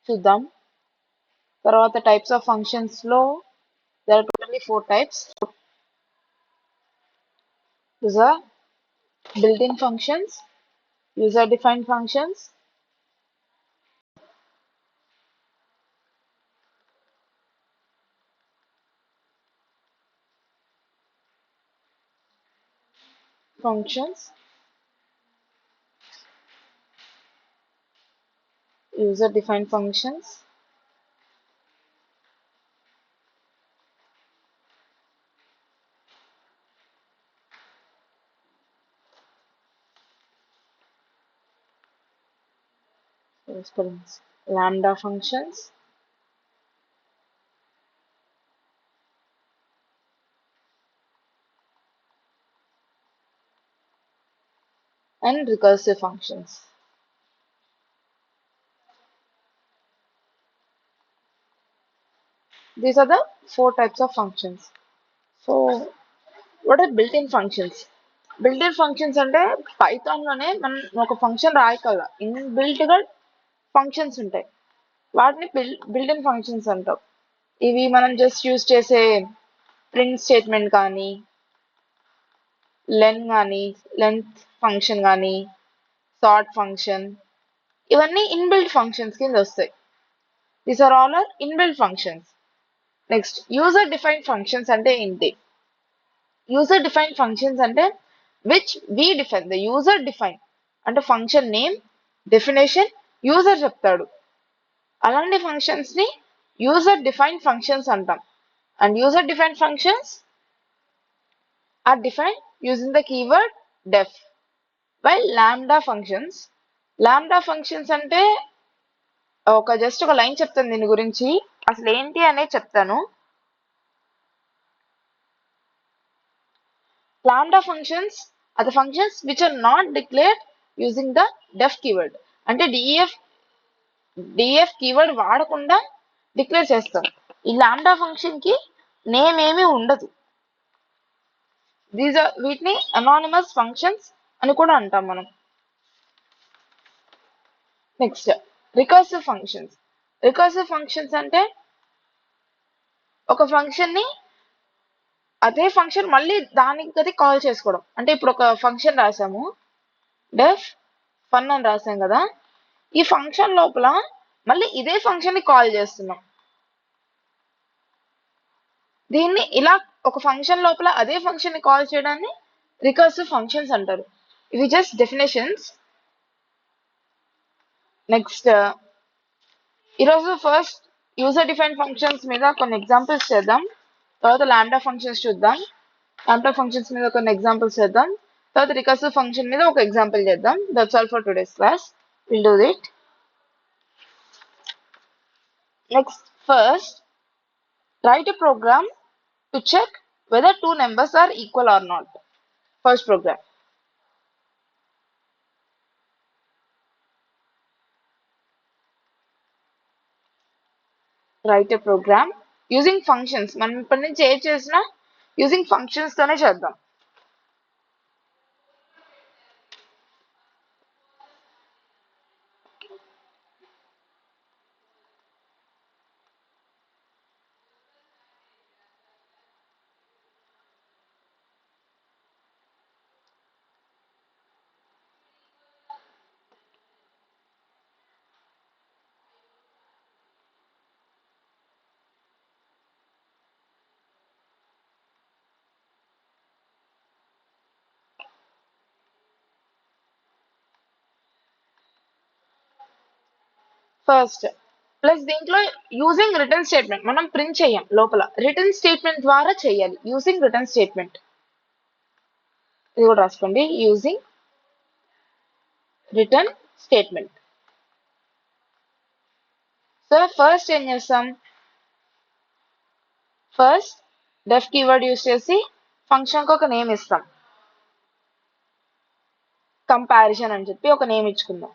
చూద్దాం. తర్వాత types of functions లో there are totally 4 types. These are built-in functions, user-defined functions, user-defined functions, lambda functions, and recursive functions. These are the 4 types of functions. So what are built-in functions? Built-in functions అంటే Python లోనే మనం ఒక function రాయగల inbuilt గా functions ఉంటాయి. వాటిని built-in functions అంటాం. ఇవి మనం జస్ట్ యూజ్ చేసే ప్రింట్ స్టేట్మెంట్ కానీ లెంత్ ఫంక్షన్ కానీ సార్ట్ ఫంక్షన్ ఇవన్నీ ఇన్బిల్ట్ ఫంక్షన్స్ కింద వస్తాయి. These are all inbuilt functions. Next user defined functions అంటే ఏంటి? యూజర్ డిఫైన్డ్ ఫంక్షన్స్ అంటే which we define the user define అంటే ఫంక్షన్ నేమ్ డెఫినేషన్ యూజర్ చెప్తాడు. అలాంటి ఫంక్షన్స్ ని యూజర్ డిఫైన్డ్ ఫంక్షన్స్ అంటాం. And user defined functions are defined using the keyword def. While lambda functions అంటే just ఒక line చెప్తాను దీని గురించి, అసలు ఏంటి అనేది చెప్తాను. Lambda functions are the functions which are not declared using the def keyword. అంటే def కీవర్డ్ వాడకుండా డిక్లేర్ చేస్తాం. ఈ లాంబ్డా ఫంక్షన్ కి నేమ్ ఏమీ ఉండదు. వీటిని అనానిమస్ ఫంక్షన్స్ అని కూడా అంటాం మనం. నెక్స్ట్ రికర్సివ్ ఫంక్షన్స్ అంటే ఒక ఫంక్షన్ ని అదే ఫంక్షన్ మళ్ళీ దానికి అది కాల్ చేసుకోవడం. అంటే ఇప్పుడు ఒక ఫంక్షన్ రాసాము డెఫ్ ఫన్ అని రాసాం కదా, ఈ ఫంక్షన్ లోపల మళ్ళీ ఇదే ఫంక్షన్ ని కాల్ చేస్తున్నాం. దీన్ని ఇలా ఒక ఫంక్షన్ లోపల అదే ఫంక్షన్ ని కాల్ చేయడాన్ని రికర్సివ్ ఫంక్షన్స్ అంటారు. ఇవి జస్ట్ డెఫినేషన్స్. నెక్స్ట్ ఈరోజు ఫస్ట్ యూజర్ డిఫైన్డ్ ఫంక్షన్స్ మీద కొన్ని ఎగ్జాంపుల్స్ చేద్దాం. తర్వాత లాంబ్డా ఫంక్షన్స్ చూద్దాం. లాంబ్డా ఫంక్షన్స్ మీద కొన్ని ఎగ్జాంపుల్స్ చేద్దాం. తర్వాత రికర్సివ్ ఫంక్షన్ మీద ఒక ఎగ్జాంపుల్ చేద్దాం. That's all for today's class. Will do it. Next first write a program to check whether two numbers are equal or not. First program. Write a program using functions. మనం ఇప్పటి నుంచి ఏ చేసినా using functions తోనే చేద్దాం. First plus దీంట్లో using return statement మనం print చేయం, లోపల రిటర్న్ స్టేట్మెంట్ ద్వారా చేయాలి. యూజింగ్ రిటర్న్ స్టేట్మెంట్ ఇది కూడా రాసుకోండి. Using return statement. So first ఏం చేస్తాం, ఫస్ట్ డెఫ్ కీవర్డ్ యూజ్ చేసి ఫంక్షన్ కి ఒక నేమ్ ఇస్తాం. కంపారిజన్ అని చెప్పి ఒక నేమ్ ఇచ్చుకుందాం.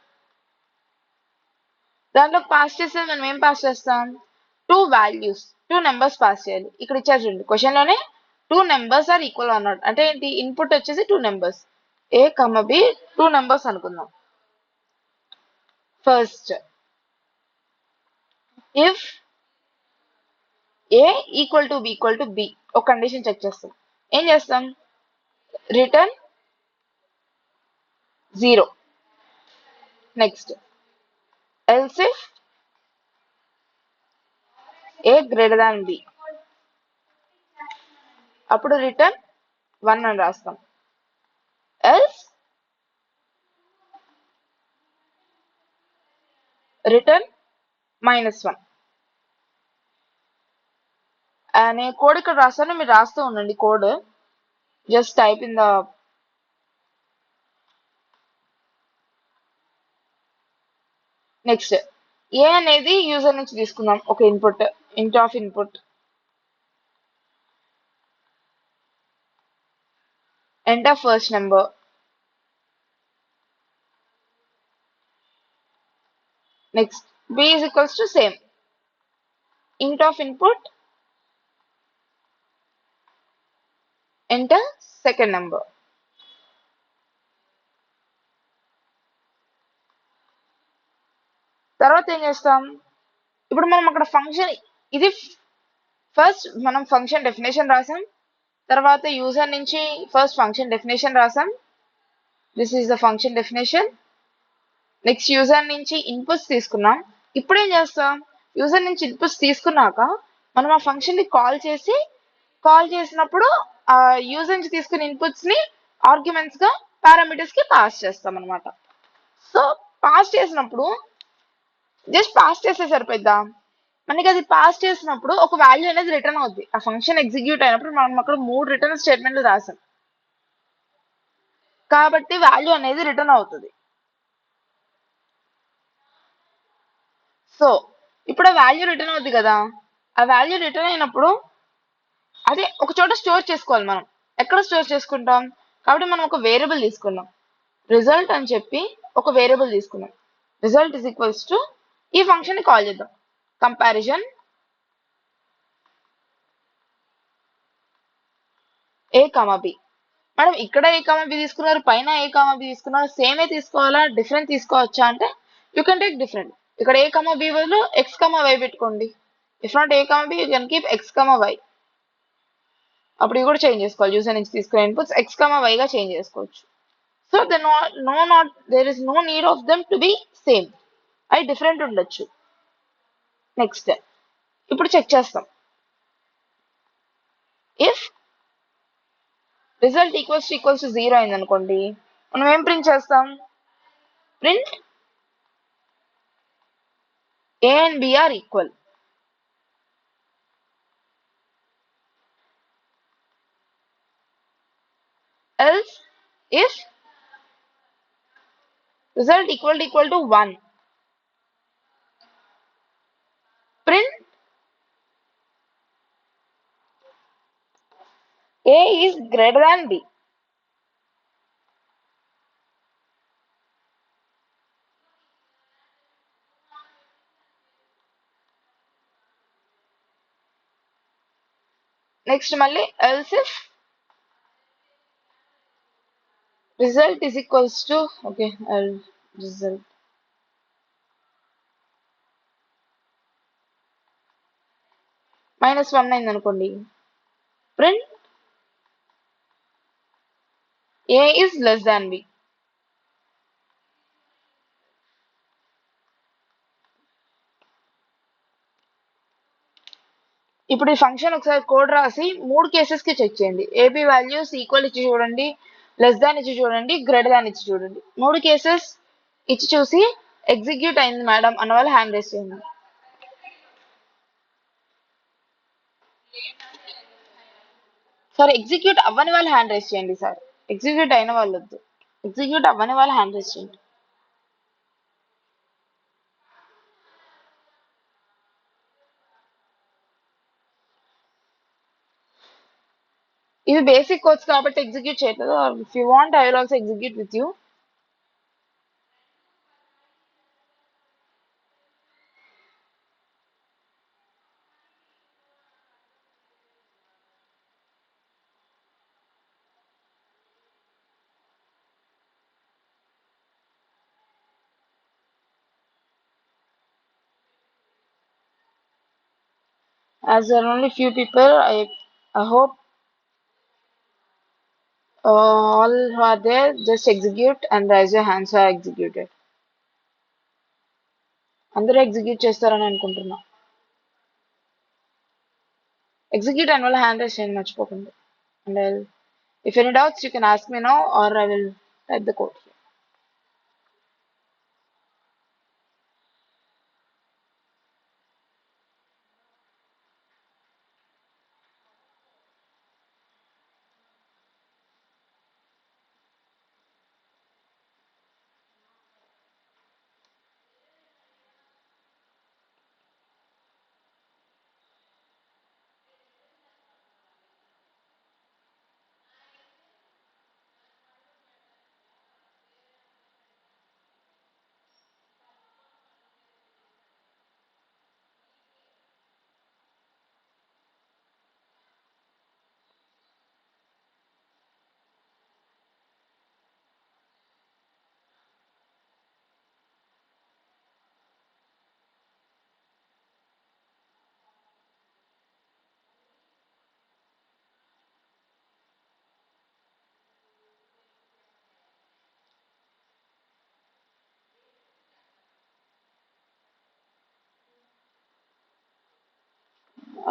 దాంట్లో పాస్ చేస్తే మనం ఏం పాస్ చేస్తాం, టూ నెంబర్స్ పాస్ చేయాలి. ఇక్కడ ఇచ్చారు చూడండి క్వశ్చన్ లోనే 2 numbers or equal or not అంటే ఏంటి, ఇన్పుట్ వచ్చేసి 2 numbers a comma b 2 numbers అనుకుందాం. First if a equal to b ఒక కండిషన్ చెక్ చేస్తాం. ఏం చేస్తాం? Return 0. Next else if a greater than b, అప్పుడు రిటర్న్ 1 అని రాస్తాం. Else return -1. నేను కోడ్ ఇక్కడ రాస్తాను, మీరు రాస్తూ ఉండండి code. Just type in the next a అనేది యూజర్ నుంచి తీసుకుందాం ఒక ఇన్పుట్, ఇంట్ of input enter first number. Next b is equals to same int of input enter second number. తర్వాత ఏం చేస్తాం? ఇప్పుడు మనం అక్కడ ఫంక్షన్, ఇది ఫస్ట్ మనం ఫంక్షన్ డెఫినేషన్ రాసాం, తర్వాత యూజర్ నుంచి ఫస్ట్ ఫంక్షన్ డెఫినేషన్ రాసాం. This is the function definition. Next user నుంచి ఇన్పుట్స్ తీసుకున్నాం. ఇప్పుడు ఏం చేస్తాం? యూజర్ నుంచి ఇన్పుట్స్ తీసుకున్నాక మనం ఆ ఫంక్షన్ ని కాల్ చేసినప్పుడు ఆ యూజర్ నుంచి తీసుకున్న ఇన్పుట్స్ ని ఆర్గ్యుమెంట్స్ గా పారామీటర్స్ కి పాస్ చేస్తాం అనమాట. సో పాస్ చేసినప్పుడు జస్ట్ పాస్ చేస్తే సరిపోద్దా? మనకి అది పాస్ చేసినప్పుడు ఒక వాల్యూ అనేది రిటర్న్ అవుద్ది. ఆ ఫంక్షన్ ఎగ్జిక్యూట్ అయినప్పుడు మనం అక్కడ 3 రిటర్న్ స్టేట్మెంట్లు రాసాం కాబట్టి వాల్యూ అనేది రిటర్న్ అవుతుంది. సో ఇప్పుడు ఆ వాల్యూ రిటర్న్ అవుద్ది కదా, ఆ వాల్యూ రిటర్న్ అయినప్పుడు అదే ఒక చోట స్టోర్ చేసుకోవాలి. మనం ఎక్కడ స్టోర్ చేసుకుంటాం? కాబట్టి మనం ఒక వేరియబుల్ తీసుకున్నాం, రిజల్ట్ అని చెప్పి ఒక వేరియబుల్ తీసుకున్నాం. రిజల్ట్ ఇస్ ఈక్వల్స్ టు ఈ ఫంక్షన్ ని కాల్ చేద్దాం, కంపారిజన్ ఏ కామా బి. మేడం ఇక్కడ ఏ కామా బి తీసుకున్నారు, పైన ఏ కామా బి తీసుకున్నారు, సేమే తీసుకోవాలా, డిఫరెంట్ తీసుకోవచ్చా అంటే యూ కెన్ టేక్ డిఫరెంట్. ఇక్కడ ఏ కామా బి బదులు ఎక్స్ కామా వై పెట్టుకోండి. If not A comma B you can keep X comma Y. అప్పుడు ఇవి కూడా చేంజ్ చేసుకోవాలి, యూజర్ నుంచి తీసుకునే ఇన్పుట్స్ ఎక్స్ కామా వై గా చేంజ్ చేసుకోవచ్చు. So there is no need of them to be same, అవి డిఫరెంట్ ఉండొచ్చు. నెక్స్ట్ ఇప్పుడు చెక్ చేస్తాం. ఇఫ్ రిజల్ట్ ఈక్వల్స్ టు 0 అయింది అనుకోండి, మనం ఏం ప్రింట్ చేస్తాం? Print A and B are equal. Else if result equal to 1, print a is greater than b. Next మళ్ళీ else if result is equals to result -1 అయింది అనుకోండి, print a is less than b. ఇప్పుడు ఈ function ఒకసారి code రాసి 3 cases కి check చేయండి. AB values equal ఇచ్చి చూడండి, లెస్ దాన్ ఇచ్చి చూడండి, గ్రేటర్ దాన్ ఇచ్చి చూడండి. 3 కేసెస్ ఇచ్చి చూసి ఎగ్జిక్యూట్ అయింది మేడం అన్న వాళ్ళు హ్యాండ్ రేస్ చేయండి. సార్ ఎగ్జిక్యూట్ అవ్వని వాళ్ళు హ్యాండ్ రేస్ చేయండి. సార్ ఎగ్జిక్యూట్ అయిన వాళ్ళు వద్దు, ఎగ్జిక్యూట్ అవ్వని వాళ్ళు హ్యాండ్ రేస్ చేయండి. ఇవి బేసిక్ కోడ్స్ కాబట్టి ఎగ్జిక్యూట్ చేయట్లేదు. If you want I will also execute with you. As there are only few people, I hope all who are there just execute and raise your hands who are executed. అందరూ execute చేస్తారని అనుకుంటున్నా. Execute అని వాళ్ళ hand raise చేయండి మర్చిపోకండి. And if any doubts, you can ask me now or I will type the code.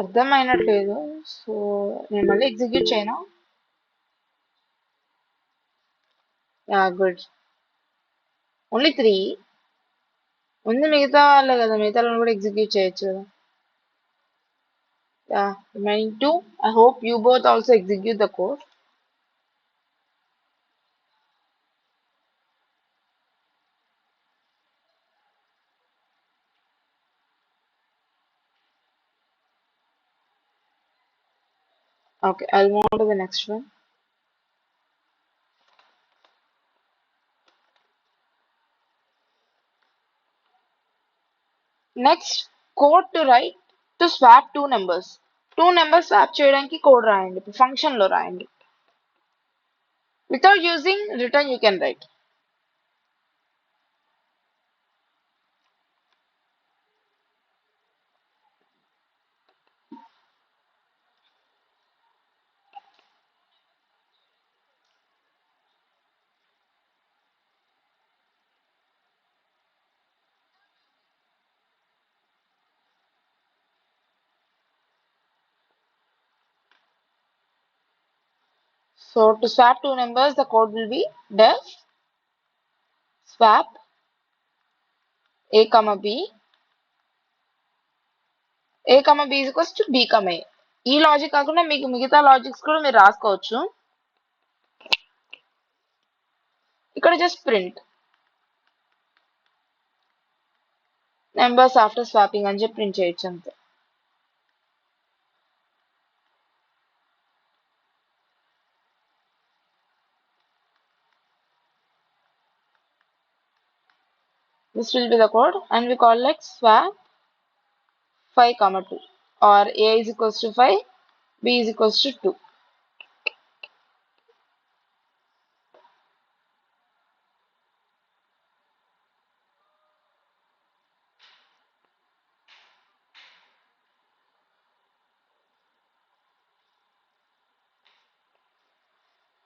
అర్థమైనట్లేదు, so నేను మళ్ళీ ఎగ్జిక్యూట్ చేయనా? Yeah good. ఓన్లీ 3 ఉంది, మిగతా వాళ్ళే కదా, మిగతా వాళ్ళని కూడా ఎగ్జిక్యూట్ చేయొచ్చు కదా. Yeah remaining 2. I hope you both also execute the code. Okay, I'll move on to the next one. Next code to right to swap two numbers. Two numbers swap చేయడానికి కోడ్ రాయండి. ఇప్పుడు function లో రాయండి. Without using return you can right. So to swap two numbers, the code will be def swap a comma b, a comma b is equals to b comma a. ఈ logic కాకుండా మీకు మిగతా logics కూడా మీరు రాసుకోవచ్చు. ఇక్కడ just print numbers after swapping అని చెప్పి ప్రింట్ చేయొచ్చు అంతే. This will be the code and we call like swap 5 comma 2 or a is equals to 5, b is equals to 2.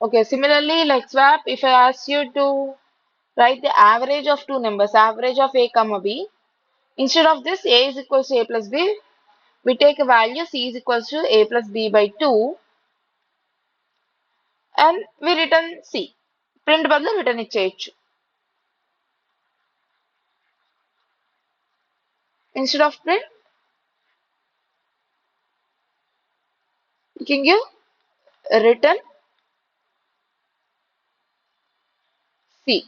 Okay, similarly like swap, if I ask you to write the average of two numbers, average of a comma b, instead of this a is equals to a plus b, we take a value c is equals to a plus b by 2 and we return c. Print బదులు return ఇచ్చేయచ్చు. Instead of print, you can give return c.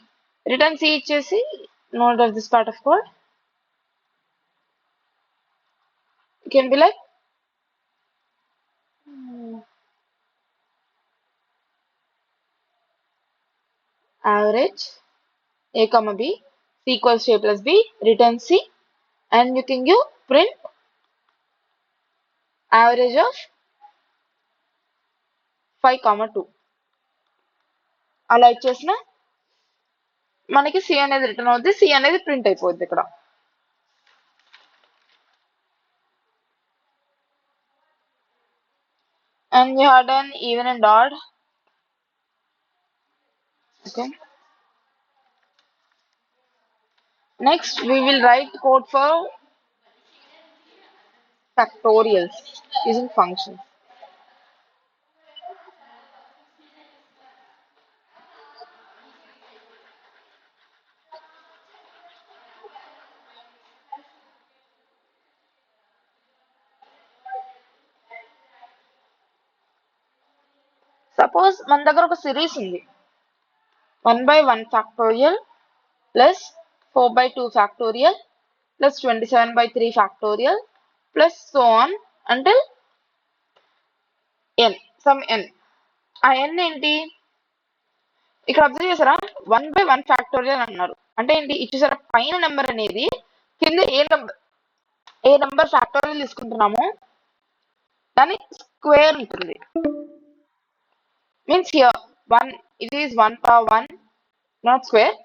Return c ఇచ్చేసి note of this part of code. You can be like average a comma b, c equals to a plus b, return c, and you can give print average of 5 comma 2. అలా ఇచ్చేసిన మనకి C అనేది return అవుద్ది, C అనేది print అయిపోద్ది ఇక్కడ. and we have done even and odd. Okay. Next, we will write code for factorials using functions. Suppose మన దగ్గర ఒక సిరీస్ ఉంది 1/1 factorial plus 4/2 factorial plus 27/3 factorial plus so on until n, some n. ఆ n ఏంటి? ఇక్కడ observe చేసారా 1/1 factorial అన్నారు అంటే ఏంటి? ఇచ్చేసారా పైన నెంబర్ అనేది కింద ఏ నెంబర్ ఫ్యాక్టోరియల్ తీసుకుంటున్నామో దాని స్క్వేర్ ఉంటుంది. Means here 1 it is 1 power 1 not square,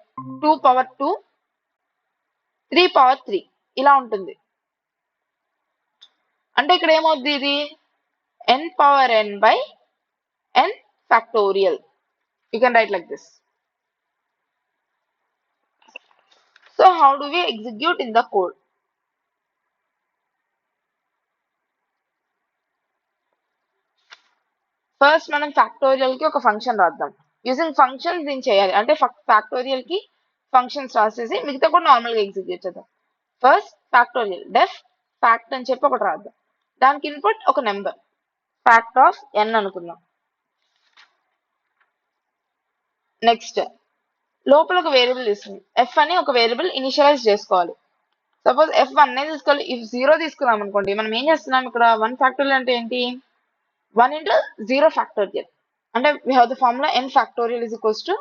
2 power 2, 3 power 3 ఇలా ఉంటుంది. అంటే ఇక్కడ ఏమవుద్ది? ఇది n power n by n factorial. You can write like this. So how do we execute in the code? First మనం factorial కి ఒక ఫంక్షన్ రాద్దాం. యూజింగ్ ఫంక్షన్స్ దీన్ని చేయాలి అంటే ఫ్యాక్టోరియల్ కి ఫంక్షన్స్ రాసేసి మిగతా కూడా నార్మల్ గా ఎగ్జిక్యూట్ చేద్దాం. ఫస్ట్ ఫ్యాక్టోరియల్ డెఫ్ ఫ్యాక్ట్ అని చెప్పి ఒకటి రాద్దాం. దానికి ఇన్పుట్ ఒక నెంబర్ ఫ్యాక్ట్ ఆఫ్ n అనుకుందాం. నెక్స్ట్ లోపల ఒక వేరియబుల్ తీసుకుంది f అని ఒక వేరియబుల్ ఇనిషియలైజ్ చేసుకోవాలి. సపోజ్ f1 అనేది తీసుకోవాలి. ఇఫ్ 0 తీసుకున్నాం అనుకోండి మనం ఏం చేస్తున్నాం ఇక్కడ 1 ఫ్యాక్టోరియల్ అంటే ఏంటి? 1 into 0 factorial. And we have the formula n factorial is equals to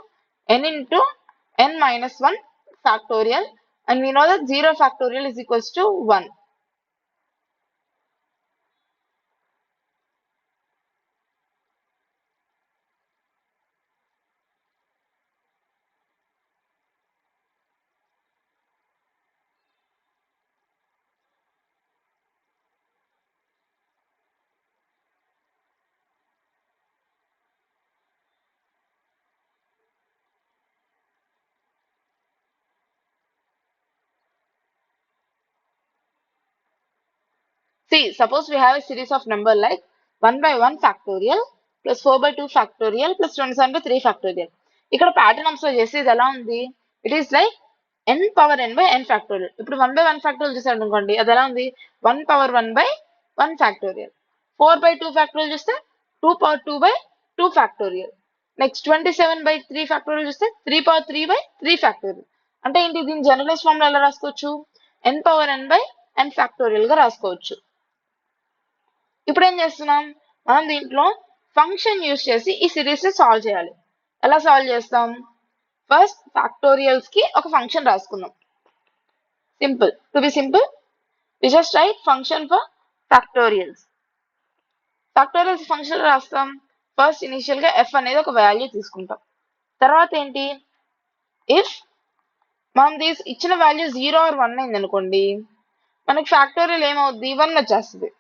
n into n minus 1 factorial, and we know that 0 factorial is equals to 1. See, suppose we have a series of number like 1/1 factorial plus 4/2 factorial plus 27/3 factorial. ఇక్కడ pattern observe చేసి ఇది ఎలా ఉంది? It is like n power n by n factorial. ఇప్పుడు 1/1 factorial చూసాడు అనుకోండి అది ఎలా ఉంది? 1 power 1 by 1 factorial. 4/2 factorial చూస్తే 2 power 2 by 2 factorial. Next 27/3 factorial చూస్తే 3 power 3 by 3 factorial. అంటే ఏంటి? దీని జనరలైజ్ ఫామ్ లో ఎలా రాసుకోవచ్చు? n power n by n factorial గా రాసుకోవచ్చు. ఇప్పుడు ఏం చేస్తున్నాం? మనం దీంట్లో ఫంక్షన్ యూజ్ చేసి ఈ సిరీస్ ని సాల్వ్ చేయాలి. ఎలా సాల్వ్ చేస్తాం? ఫస్ట్ ఫ్యాక్టోరియల్స్ కి ఒక ఫంక్షన్ రాసుకుందాం. Simple. To be simple we just write function for factorials. Factorials function రాస్తాం. ఫస్ట్ ఇనిషియల్ గా f అనేది ఒక వాల్యూ తీసుకుంటాం. తర్వాత ఏంటి? ఇఫ్ మనం ఇచ్చిన వాల్యూ 0 ఆర్ 1 అయింది అనుకోండి మనకి ఫ్యాక్టోరియల్ ఏమవుద్ది? 1 వచ్చేస్తుంది.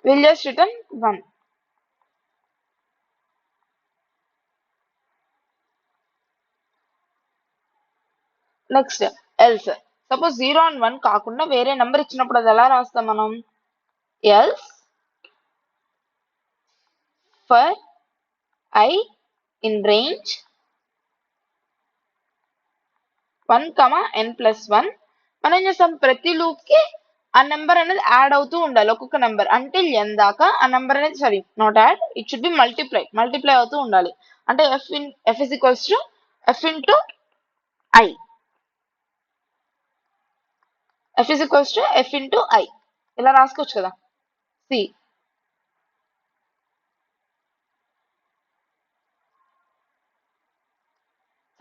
We'll just return 1. Next, else. Suppose 0 and 1 కాకుండా వేరే నెంబర్ ఇచ్చినప్పుడు అది ఎలా రాస్తాం మనం? Else for I in range 1, n plus 1. మనం ఏం చేస్తాం? ప్రతి లూప్ కి ఆ నెంబర్ అనేది యాడ్ అవుతూ ఉండాలి. ఒక్కొక్క నెంబర్ అంటే n దాకా ఆ నెంబర్ అనేది sorry not add it should be multiply అవుతూ ఉండాలి. అంటే f is equals to f into I. f is equals to f into I. ఇలా రాసుకోవచ్చు కదా. సి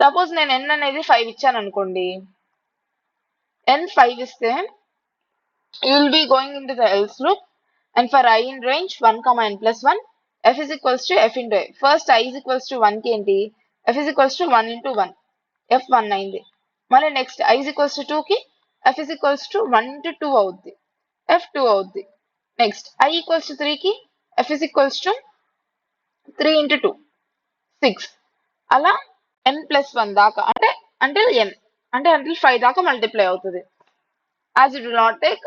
సపోజ్ నేను n అనేది 5 ఇచ్చాను అనుకోండి. n 5 ఇస్తే you will be going into the else loop, and for I in range 1, n plus 1, f is equals to f into I. First I is equals to 1 కి ఏంటి? f is equals to 1 into 1. f 1 అయింది. మళ్ళీ next I is equals to 2 కి f is equals to 1 into 2 అవుద్ది. f 2 అవుద్ది. Next I equals to 3 కి f is equals to 3 into 2 6 అలా n+1 దాకా అంటే until n అంటే until 5 దాకా మల్టిప్లై అవుతుంది as it will not take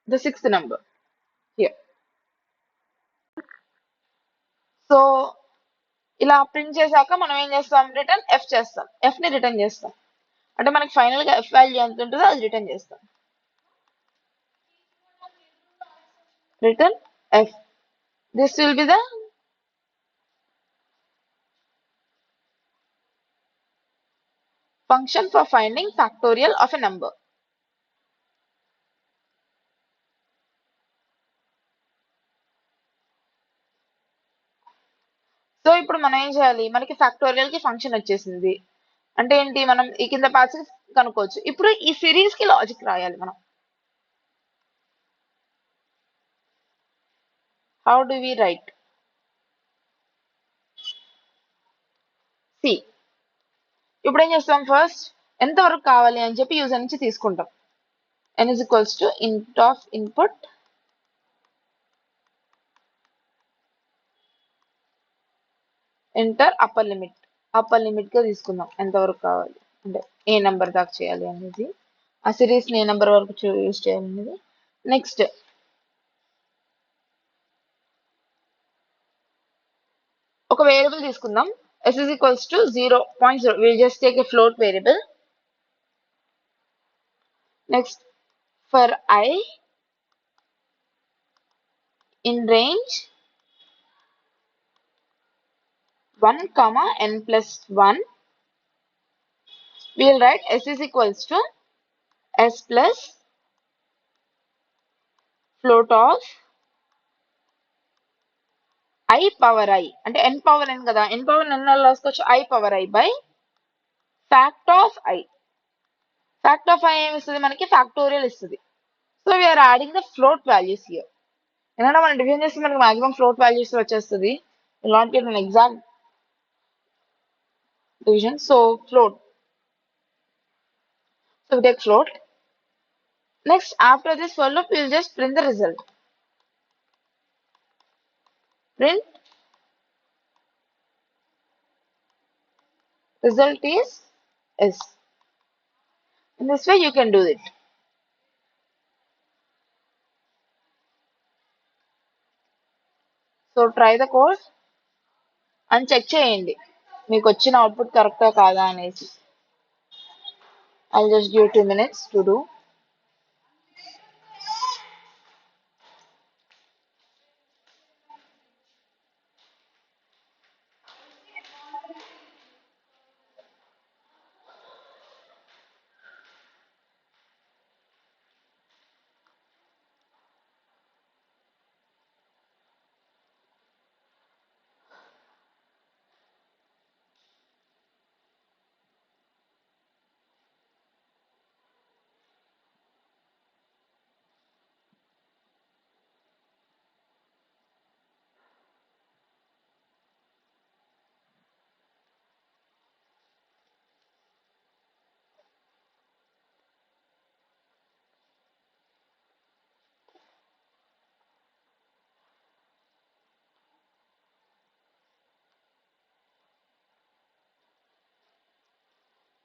the sixth number here. So ఇలా ప్రింట్ చేశాక మనం ఏం చేస్తాం రిటర్న్ f చేస్తాం f ని రిటర్న్ చేస్తాం అంటే మనకి ఫైనల్ గా f వాల్యూ ఎంత ఉంటుందో అది రిటర్న్ చేస్తాం return f. This will be the function for finding factorial of a number. So ఇప్పుడు మనం ఏం చేయాలి మనకి ఫ్యాక్టోరియల్ కి ఫంక్షన్ వచ్చేసింది అంటే ఏంటి మనం ఈ కింద పార్ట్స్ కనుక్కోవచ్చు ఇప్పుడు ఈ సిరీస్ కి లాజిక్ రాయాలి మనం how do we write C ఇప్పుడు ఏం చేస్తాం ఫస్ట్ ఎంత వరకు కావాలి అని చెప్పి యూజర్ నుంచి తీసుకుంటాం n is equals to int of input enter upper limit గా తీసుకుందాం ఎంత వరకు కావాలి అంటే ఏ నెంబర్ దాకా చేయాలి అనేది ఆ సిరీస్ ని ఏ నెంబర్ వరకు యూజ్ చేయాలి అనేది నెక్స్ట్ ఒక వేరియబుల్ తీసుకుందాం s is equals to 0.0 we'll just take a float variable next for I in range 1 comma n plus 1 we'll write s is equals to s plus float of I power I అంటే n power n కదా n power n రాసుకోవచ్చు I power I by fact of I ఏమి ఇస్తుంది మనకి factorial ఇస్తుంది so we are adding the float values here ఎందుకంటే మనం division చేస్తే మనకి మాక్సిమం ఫ్లోట్ వాల్యూస్ వచ్చేస్తుంది will not get an exact division so float so we take float next after this for loop we will just print the result print result is s in this way you can do it so try the code and check చేయండి మీకు వచ్చిన output కరెక్టా కాదా అనేసి I'll just give 2 minutes to do.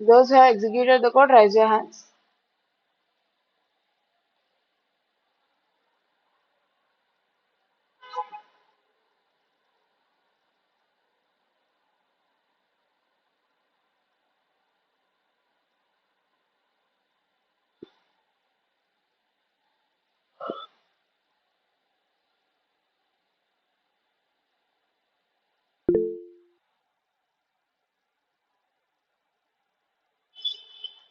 Those who have executed the code, raise your hands.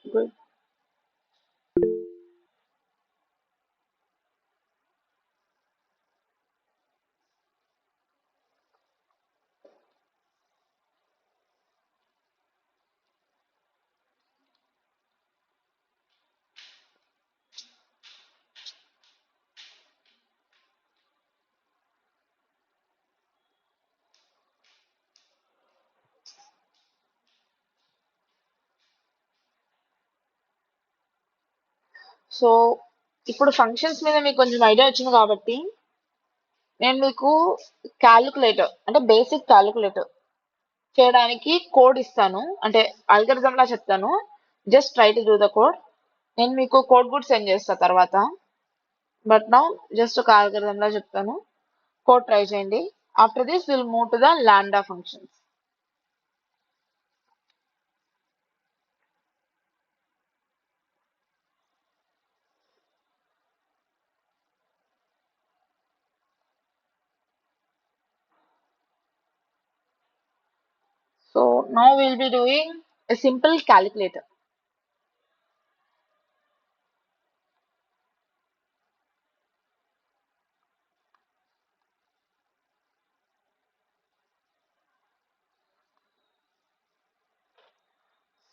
Good. So ఇప్పుడు functions మీద మీకు కొంచెం ఐడియా వచ్చింది కాబట్టి నేను మీకు క్యాలిక్యులేటర్ అంటే బేసిక్ క్యాలిక్యులేటర్ చేయడానికి కోడ్ ఇస్తాను, అంటే అల్గరిథం లా చెప్తాను. Just try to do the code. నేను మీకు కోడ్ కూడా సెండ్ చేస్తా తర్వాత. బట్ నౌ జస్ట్ ఒక అల్గరిథం లా చెప్తాను. కోడ్ ట్రై చేయండి. After this will move to the lambda functions. So now we'll be doing a simple calculator.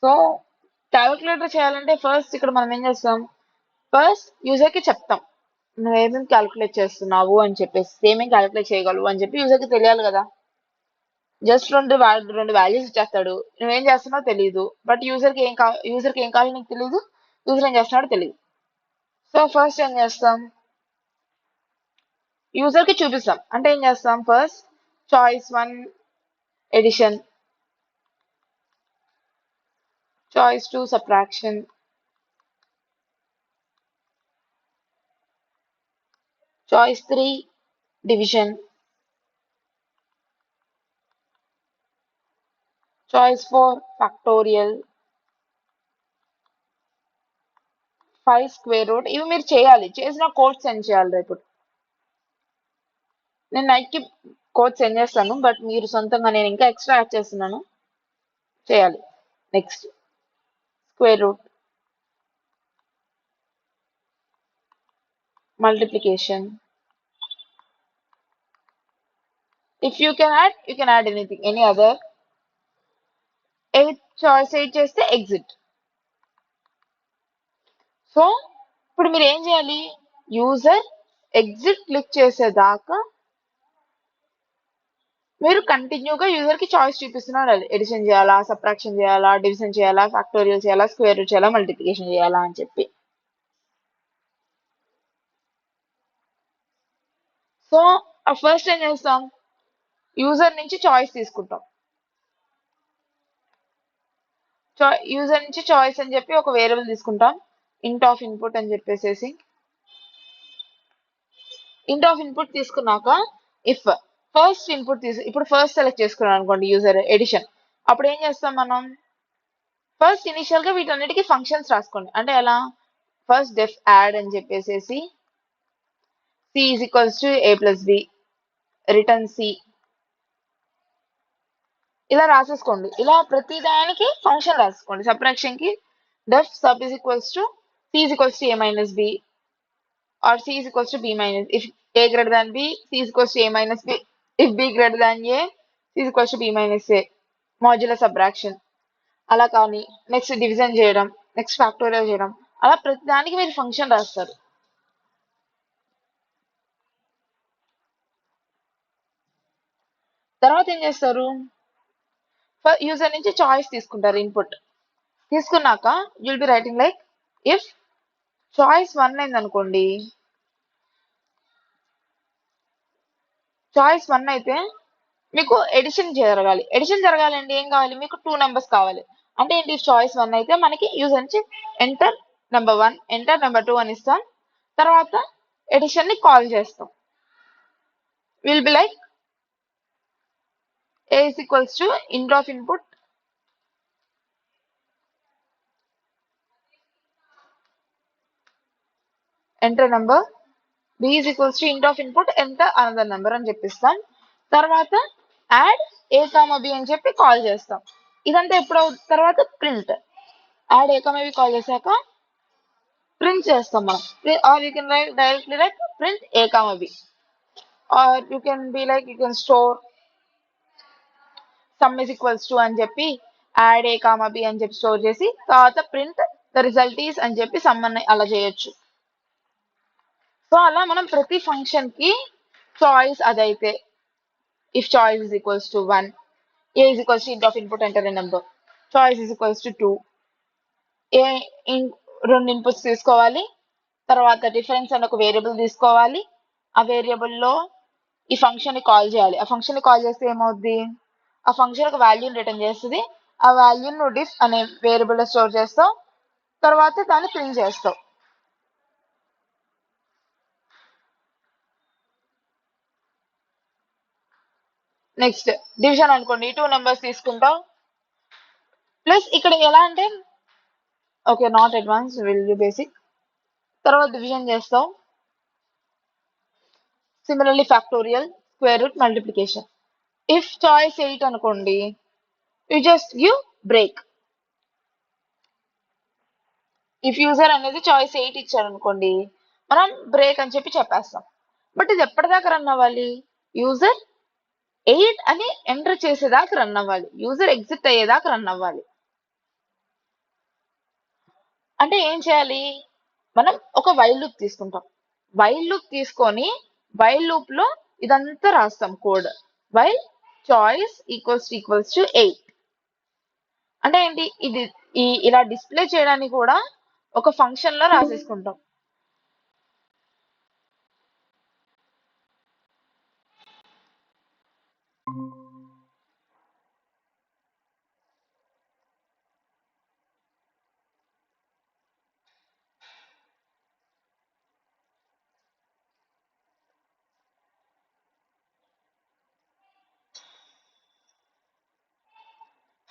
So calculator చేయాలంటే ఫస్ట్ ఇక్కడ మనం ఏం చేస్తాం, ఫస్ట్ యూజర్ కి చెప్తాం నువ్వేమేమి క్యాలిక్యులేట్ చేస్తున్నావు అని చెప్పేసి, ఏమేమి క్యాలిక్యులేట్ చేయగలవు అని చెప్పి యూజర్ కి తెలియాలి కదా. జస్ట్ రెండు వాల్యూస్ ఇచ్చేస్తాడు, నువ్వేం చేస్తున్నావు తెలియదు. బట్ యూజర్ కి ఏం కావాలో నీకు తెలియదు, యూజర్ ఏం చేస్తున్నాడో తెలియదు. సో ఫస్ట్ ఏం చేస్తాం, యూజర్ కి చూపిస్తాం. అంటే ఏం చేస్తాం, first choice 1 addition, choice 2 subtraction, choice 3 division, choice 4 factorial, 5 square root. ఇవి మీరు చేయాలి, చేసిన కోడ్ సెండ్ చేయాలి రేపు. నేను నైట్ కి కోడ్ సెండ్ చేస్తాను, బట్ మీరు సొంతంగా నేను ఇంకా ఎక్స్ట్రా యాడ్ చేస్తున్నాను, చేయాలి. Next square root, multiplication. If you can add anything, any other. 8 choice 8 చేస్తే ఎగ్జిట్. సో ఇప్పుడు మీరు ఏం చేయాలి, యూజర్ ఎగ్జిట్ క్లిక్ చేసేదాకా మీరు కంటిన్యూగా యూజర్ కి చాయిస్ చూపిస్తున్నారు, ఎడిషన్ చేయాలా, సబ్ట్రాక్షన్ చేయాలా, డివిజన్ చేయాలా, ఫ్యాక్టోరియల్ చేయాలా, స్క్వేర్ రూట్ చేయాలా, మల్టిప్లికేషన్ చేయాలా అని చెప్పి. సో ఫస్ట్ ఏం చేస్తాం, యూజర్ నుంచి చాయిస్ తీసుకుంటాం. యూజర్ నుంచి చాయిస్ అని చెప్పి ఒక వేరియబుల్ తీసుకుంటాం, ఇంట్ ఆఫ్ ఇన్పుట్ అని చెప్పేసేసి. ఇంట్ ఆఫ్ ఇన్పుట్ తీసుకున్నాక ఇఫ్ ఫస్ట్ ఇన్పుట్ ఇప్పుడు ఫస్ట్ సెలెక్ట్ చేసుకున్నాం అనుకోండి యూజర్ ఎడిషన్, అప్పుడు ఏం చేస్తాం మనం, ఫస్ట్ ఇనిషియల్ గా వీటన్నిటికీ ఫంక్షన్స్ రాసుకోండి. అంటే ఎలా, ఫస్ట్ డెఫ్ యాడ్ అని చెప్పేసేసి c is equals to a plus b, return c, ఇలా రాసేసుకోండి. ఇలా ప్రతి దానికి ఫంక్షన్ రాసుకోండి. సబ్ట్రాక్షన్ కి def sub is equals to c is equals to a minus b, or c is equals to b minus, if a greater than b, c is equals to a minus b, if b greater than a, c is equals to b minus a, modulus subtraction. అలా కానీ next division చేయడం, next factorial చేయడం, అలా ప్రతి దానికి మీరు function రాస్తారు. తర్వాత ఏం చేస్తారు, యూజర్ నుంచి చాయిస్ తీసుకుంటారు, ఇన్పుట్ తీసుకున్నాక you'll be writing like if choice 1 అయింది అనుకోండి, చాయిస్ 1 అయితే మీకు ఎడిషన్ జరగాలి. ఎడిషన్ జరగాలంటే ఏం కావాలి, మీకు 2 నెంబర్స్ కావాలి. అంటే ఏంటి, చాయిస్ 1 అయితే మనకి యూజర్ నుంచి ఎంటర్ నెంబర్ 1, ఎంటర్ నెంబర్ 2 అని ఇస్తాం. తర్వాత ఎడిషన్ ని కాల్ చేస్తాం. Will be like a is equals to int of input enter number, b is equals to int of input enter another number అని చెప్పిస్తాం. తర్వాత యాడ్ a, b అని చెప్పి call చేస్తాం. ఇదంతా ఎప్పుడు తర్వాత print, add a, b call చేశాక print చేస్తాం మనం. Or you can write directly like print a, b, or you can be like you can store sum is equals to అని చెప్పి యాడ్ a, b అని చెప్పి స్టోర్ చేసి తర్వాత print the result is అని చెప్పి సమ్ అని అలా చేయొచ్చు. సో అలా మనం ప్రతి ఫంక్షన్ కి చాయిస్ అదైతే if choice is equals to 1, a is equals to int of input enter a number, choice is equals to 2, రెండు ఇన్పుట్స్ తీసుకోవాలి. తర్వాత డిఫరెన్స్ అని ఒక వేరియబుల్ తీసుకోవాలి. ఆ వేరియబుల్లో ఈ ఫంక్షన్ ని కాల్ చేయాలి. ఆ ఫంక్షన్ ని కాల్ చేస్తే ఏమవుద్ది, ఆ ఫంక్షన్ ఒక వాల్యూని రిటర్న్ చేస్తుంది. ఆ వాల్యూని నువ్వు డిఫ్ అనే వేరియబుల్ లో స్టోర్ చేస్తావు, తర్వాత దాన్ని ప్రింట్ చేస్తావు. నెక్స్ట్ డివిజన్ అనుకోండి, 2 నెంబర్స్ తీసుకుంటావు. ప్లస్ ఇక్కడ ఎలా అంటే, okay not advance, will do basic. తర్వాత డివిజన్ చేస్తావు. Similarly factorial, square root, multiplication. If choice 8 అనుకోండి, you just give break. If user అనేది చాయిస్ 8 ఇచ్చారు అనుకోండి, మనం బ్రేక్ అని చెప్పి చెప్పేస్తాం. బట్ ఇది ఎప్పటిదాకా రన్ అవ్వాలి, యూజర్ 8 అని ఎంటర్ చేసేదాకా రన్ అవ్వాలి, యూజర్ ఎగ్జిట్ అయ్యేదాకా రన్ అవ్వాలి. అంటే ఏం చేయాలి, మనం ఒక వైల్ లూప్ తీసుకుంటాం. వైల్ లూప్ తీసుకొని వైల్ లూప్ లో ఇదంతా రాస్తాం code. While choice equals to 8 అంటే ఏంటి, ఇది ఇలా డిస్ప్లే చేయడానికి కూడా ఒక ఫంక్షన్ లో రాసేసుకుంటాం.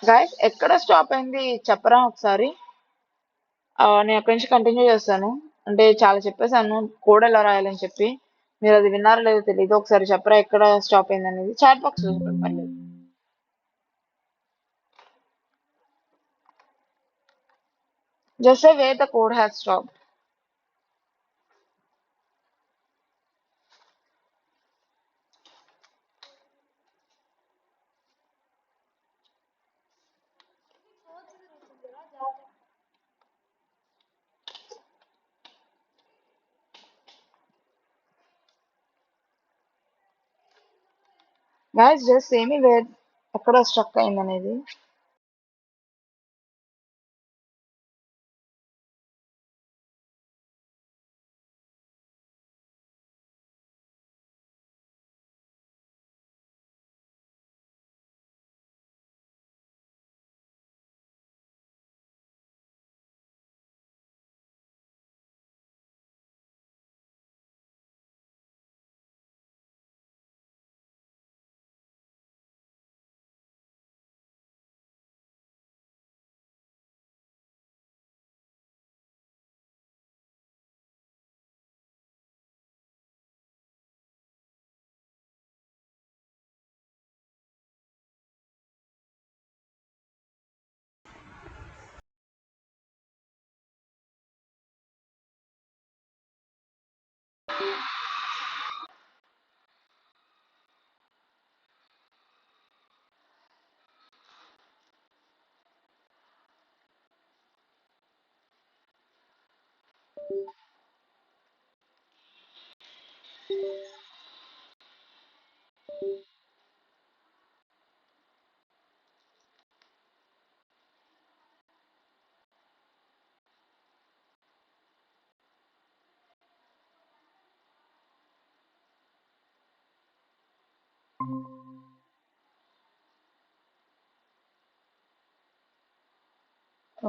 గైస్ ఎక్కడ స్టాప్ అయింది చెప్పరా ఒకసారి. నేను అక్కడి నుంచి కంటిన్యూ చేస్తాను. అంటే చాలా చెప్పేశాను కోడ్ ఎలా రాయాలని చెప్పి, మీరు అది విన్నారో లేదో తెలియదు. ఒకసారి చెప్పరా ఎక్కడ స్టాప్ అయింది అనేది, చాట్ బాక్స్ లో చెప్పండి పర్లేదు. Just say wear the code has stop. Guys just say me wear ఎక్కడ స్ట్రక్ అయింది అనేది.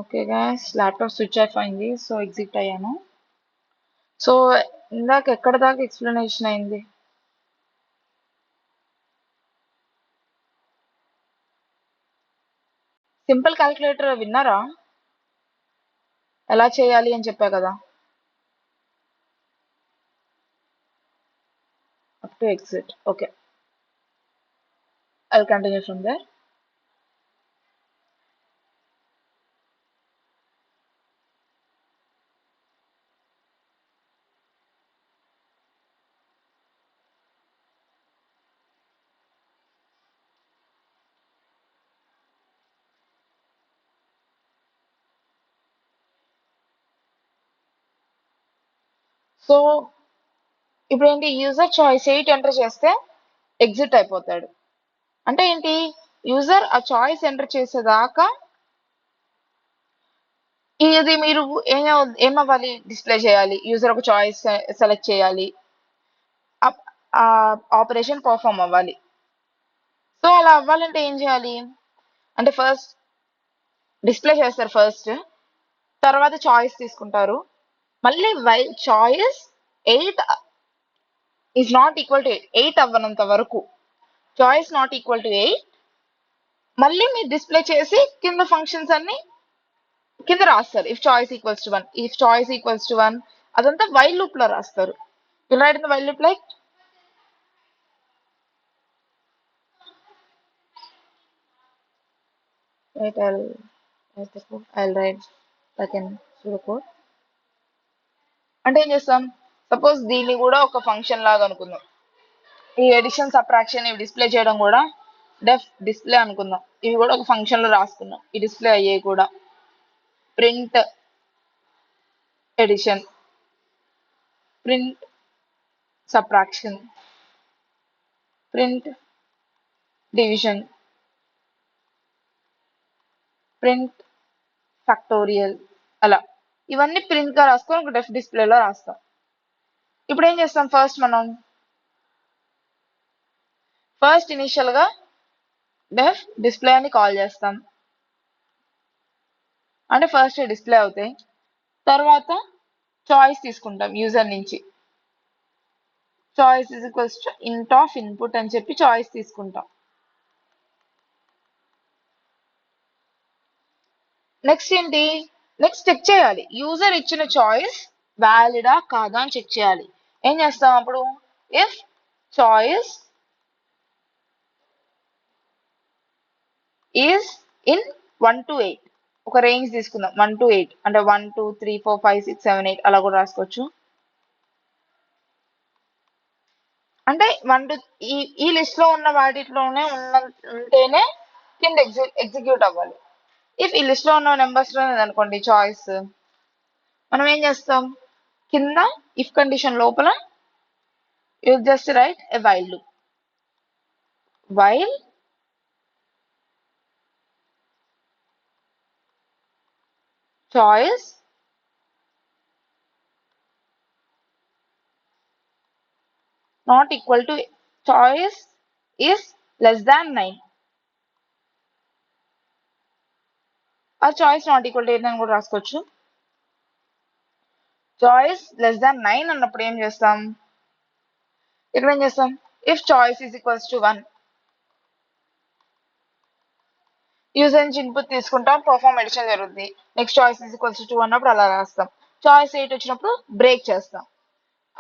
Okay guys, laptop switch off అయింది, సో ఎగ్జిట్ అయ్యాను. సో ఇందాక ఎక్కడ దాకా ఎక్స్ప్లెనేషన్ అయింది. సింపుల్ క్యాలిక్యులేటర్ విన్నారా, ఎలా చేయాలి అని చెప్పా కదా, up to exit. Okay, I will continue from there. So ఇప్పుడు ఏంటి, యూజర్ చాయిస్ 8 ఎంటర్ చేస్తే ఎగ్జిట్ అయిపోతాడు. అంటే ఏంటి, యూజర్ ఆ చాయిస్ ఎంటర్ చేసేదాకా ఇది మీరు ఏమవ్వాలి, డిస్ప్లే చేయాలి. యూజర్ ఒక చాయిస్ సెలెక్ట్ చేయాలి, ఆ ఆపరేషన్ పర్ఫామ్ అవ్వాలి. సో అలా అవ్వాలంటే ఏం చేయాలి అంటే ఫస్ట్ డిస్ప్లే చేస్తారు ఫస్ట్, తర్వాత చాయిస్ తీసుకుంటారు. మళ్ళీ while choice 8 is not equal to 8 అవ్వనంత వరకు, చాయిస్ నాట్ ఈక్వల్ టు 8 మళ్ళీ మీరు డిస్ప్లే చేసి కింద ఫంక్షన్స్ అన్ని కింద రాస్తారు. If choice equals to 1, if choice equals to 1 అదంతా వైల్ లూప్ లో రాస్తారు. You write in the while loop like wait, I'll write second pseudocode. అంటే ఏం చేస్తాం, సపోజ్ దీన్ని కూడా ఒక ఫంక్షన్ లాగా అనుకుందాం. ఈ ఎడిషన్ సబ్ట్రాక్షన్ ఇవి డిస్ప్లే చేయడం కూడా డెఫ్ డిస్ప్లే అనుకుందాం. ఇవి కూడా ఒక ఫంక్షన్ లో రాసుకున్నాం. ఈ డిస్ప్లే అయ్యే కూడా print addition, print subtraction, print division, print factorial, అలా ఇవన్నీ ప్రింట్ గా రాసుకొని ఒక డెఫ్ డిస్ప్లేలో రాస్తాం. ఇప్పుడు ఏం చేస్తాం, ఫస్ట్ ఇనిషియల్ గా డెఫ్ డిస్ప్లే అని కాల్ చేస్తాం, అంటే ఫస్ట్ డిస్ప్లే అవుతాయి. తర్వాత చాయిస్ తీసుకుంటాం యూజర్ నుంచి, చాయిస్ ఇస్ ఈక్వల్స్ టు ఇంట్ ఆఫ్ ఇన్పుట్ అని చెప్పి చాయిస్ తీసుకుంటాం. నెక్స్ట్ ఏంటి, నెక్స్ట్ చెక్ చేయాలి యూజర్ ఇచ్చిన చాయిస్ వ్యాలిడా కాదా అని చెక్ చేయాలి. ఏం చేస్తాం అప్పుడు, if choice is in 1 to 8, ఒక రేంజ్ తీసుకుందాం 1 to 8, అంటే 1 2 3 4 5 6 7 8 అలా కూడా రాసుకోవచ్చు. అంటే 1 to ఈ లిస్ట్ లో ఉన్న వాటిలోనే ఉంటేనే కింద ఎగ్జిక్యూట్ అవ్వాలి. ఇఫ్ ఈ లిస్ట్ లో ఉన్న నెంబర్స్ లో అనుకోండి చాయిస్, మనం ఏం చేస్తాం కింద ఇఫ్ కండిషన్ లోపల you just right a while loop, while choice not equal to choice is less than 9, ఆ చాయిస్ నాట్ ఈక్వల్ టు 8 అని కూడా రాసుకోవచ్చు. చాయిస్ లెస్ దాన్ 9 అన్నప్పుడు ఏం చేస్తాం, ఇక్కడ ఏం చేస్తాం, if choice is equals to 1 user నుంచి ఇన్పుట్ తీసుకుంటాం, పర్ఫామ్ ఎడిషన్ జరుగుతుంది. Next choice is equals to 2 అన్నప్పుడు అలా రాస్తాం. చాయిస్ 8 వచ్చినప్పుడు బ్రేక్ చేస్తాం,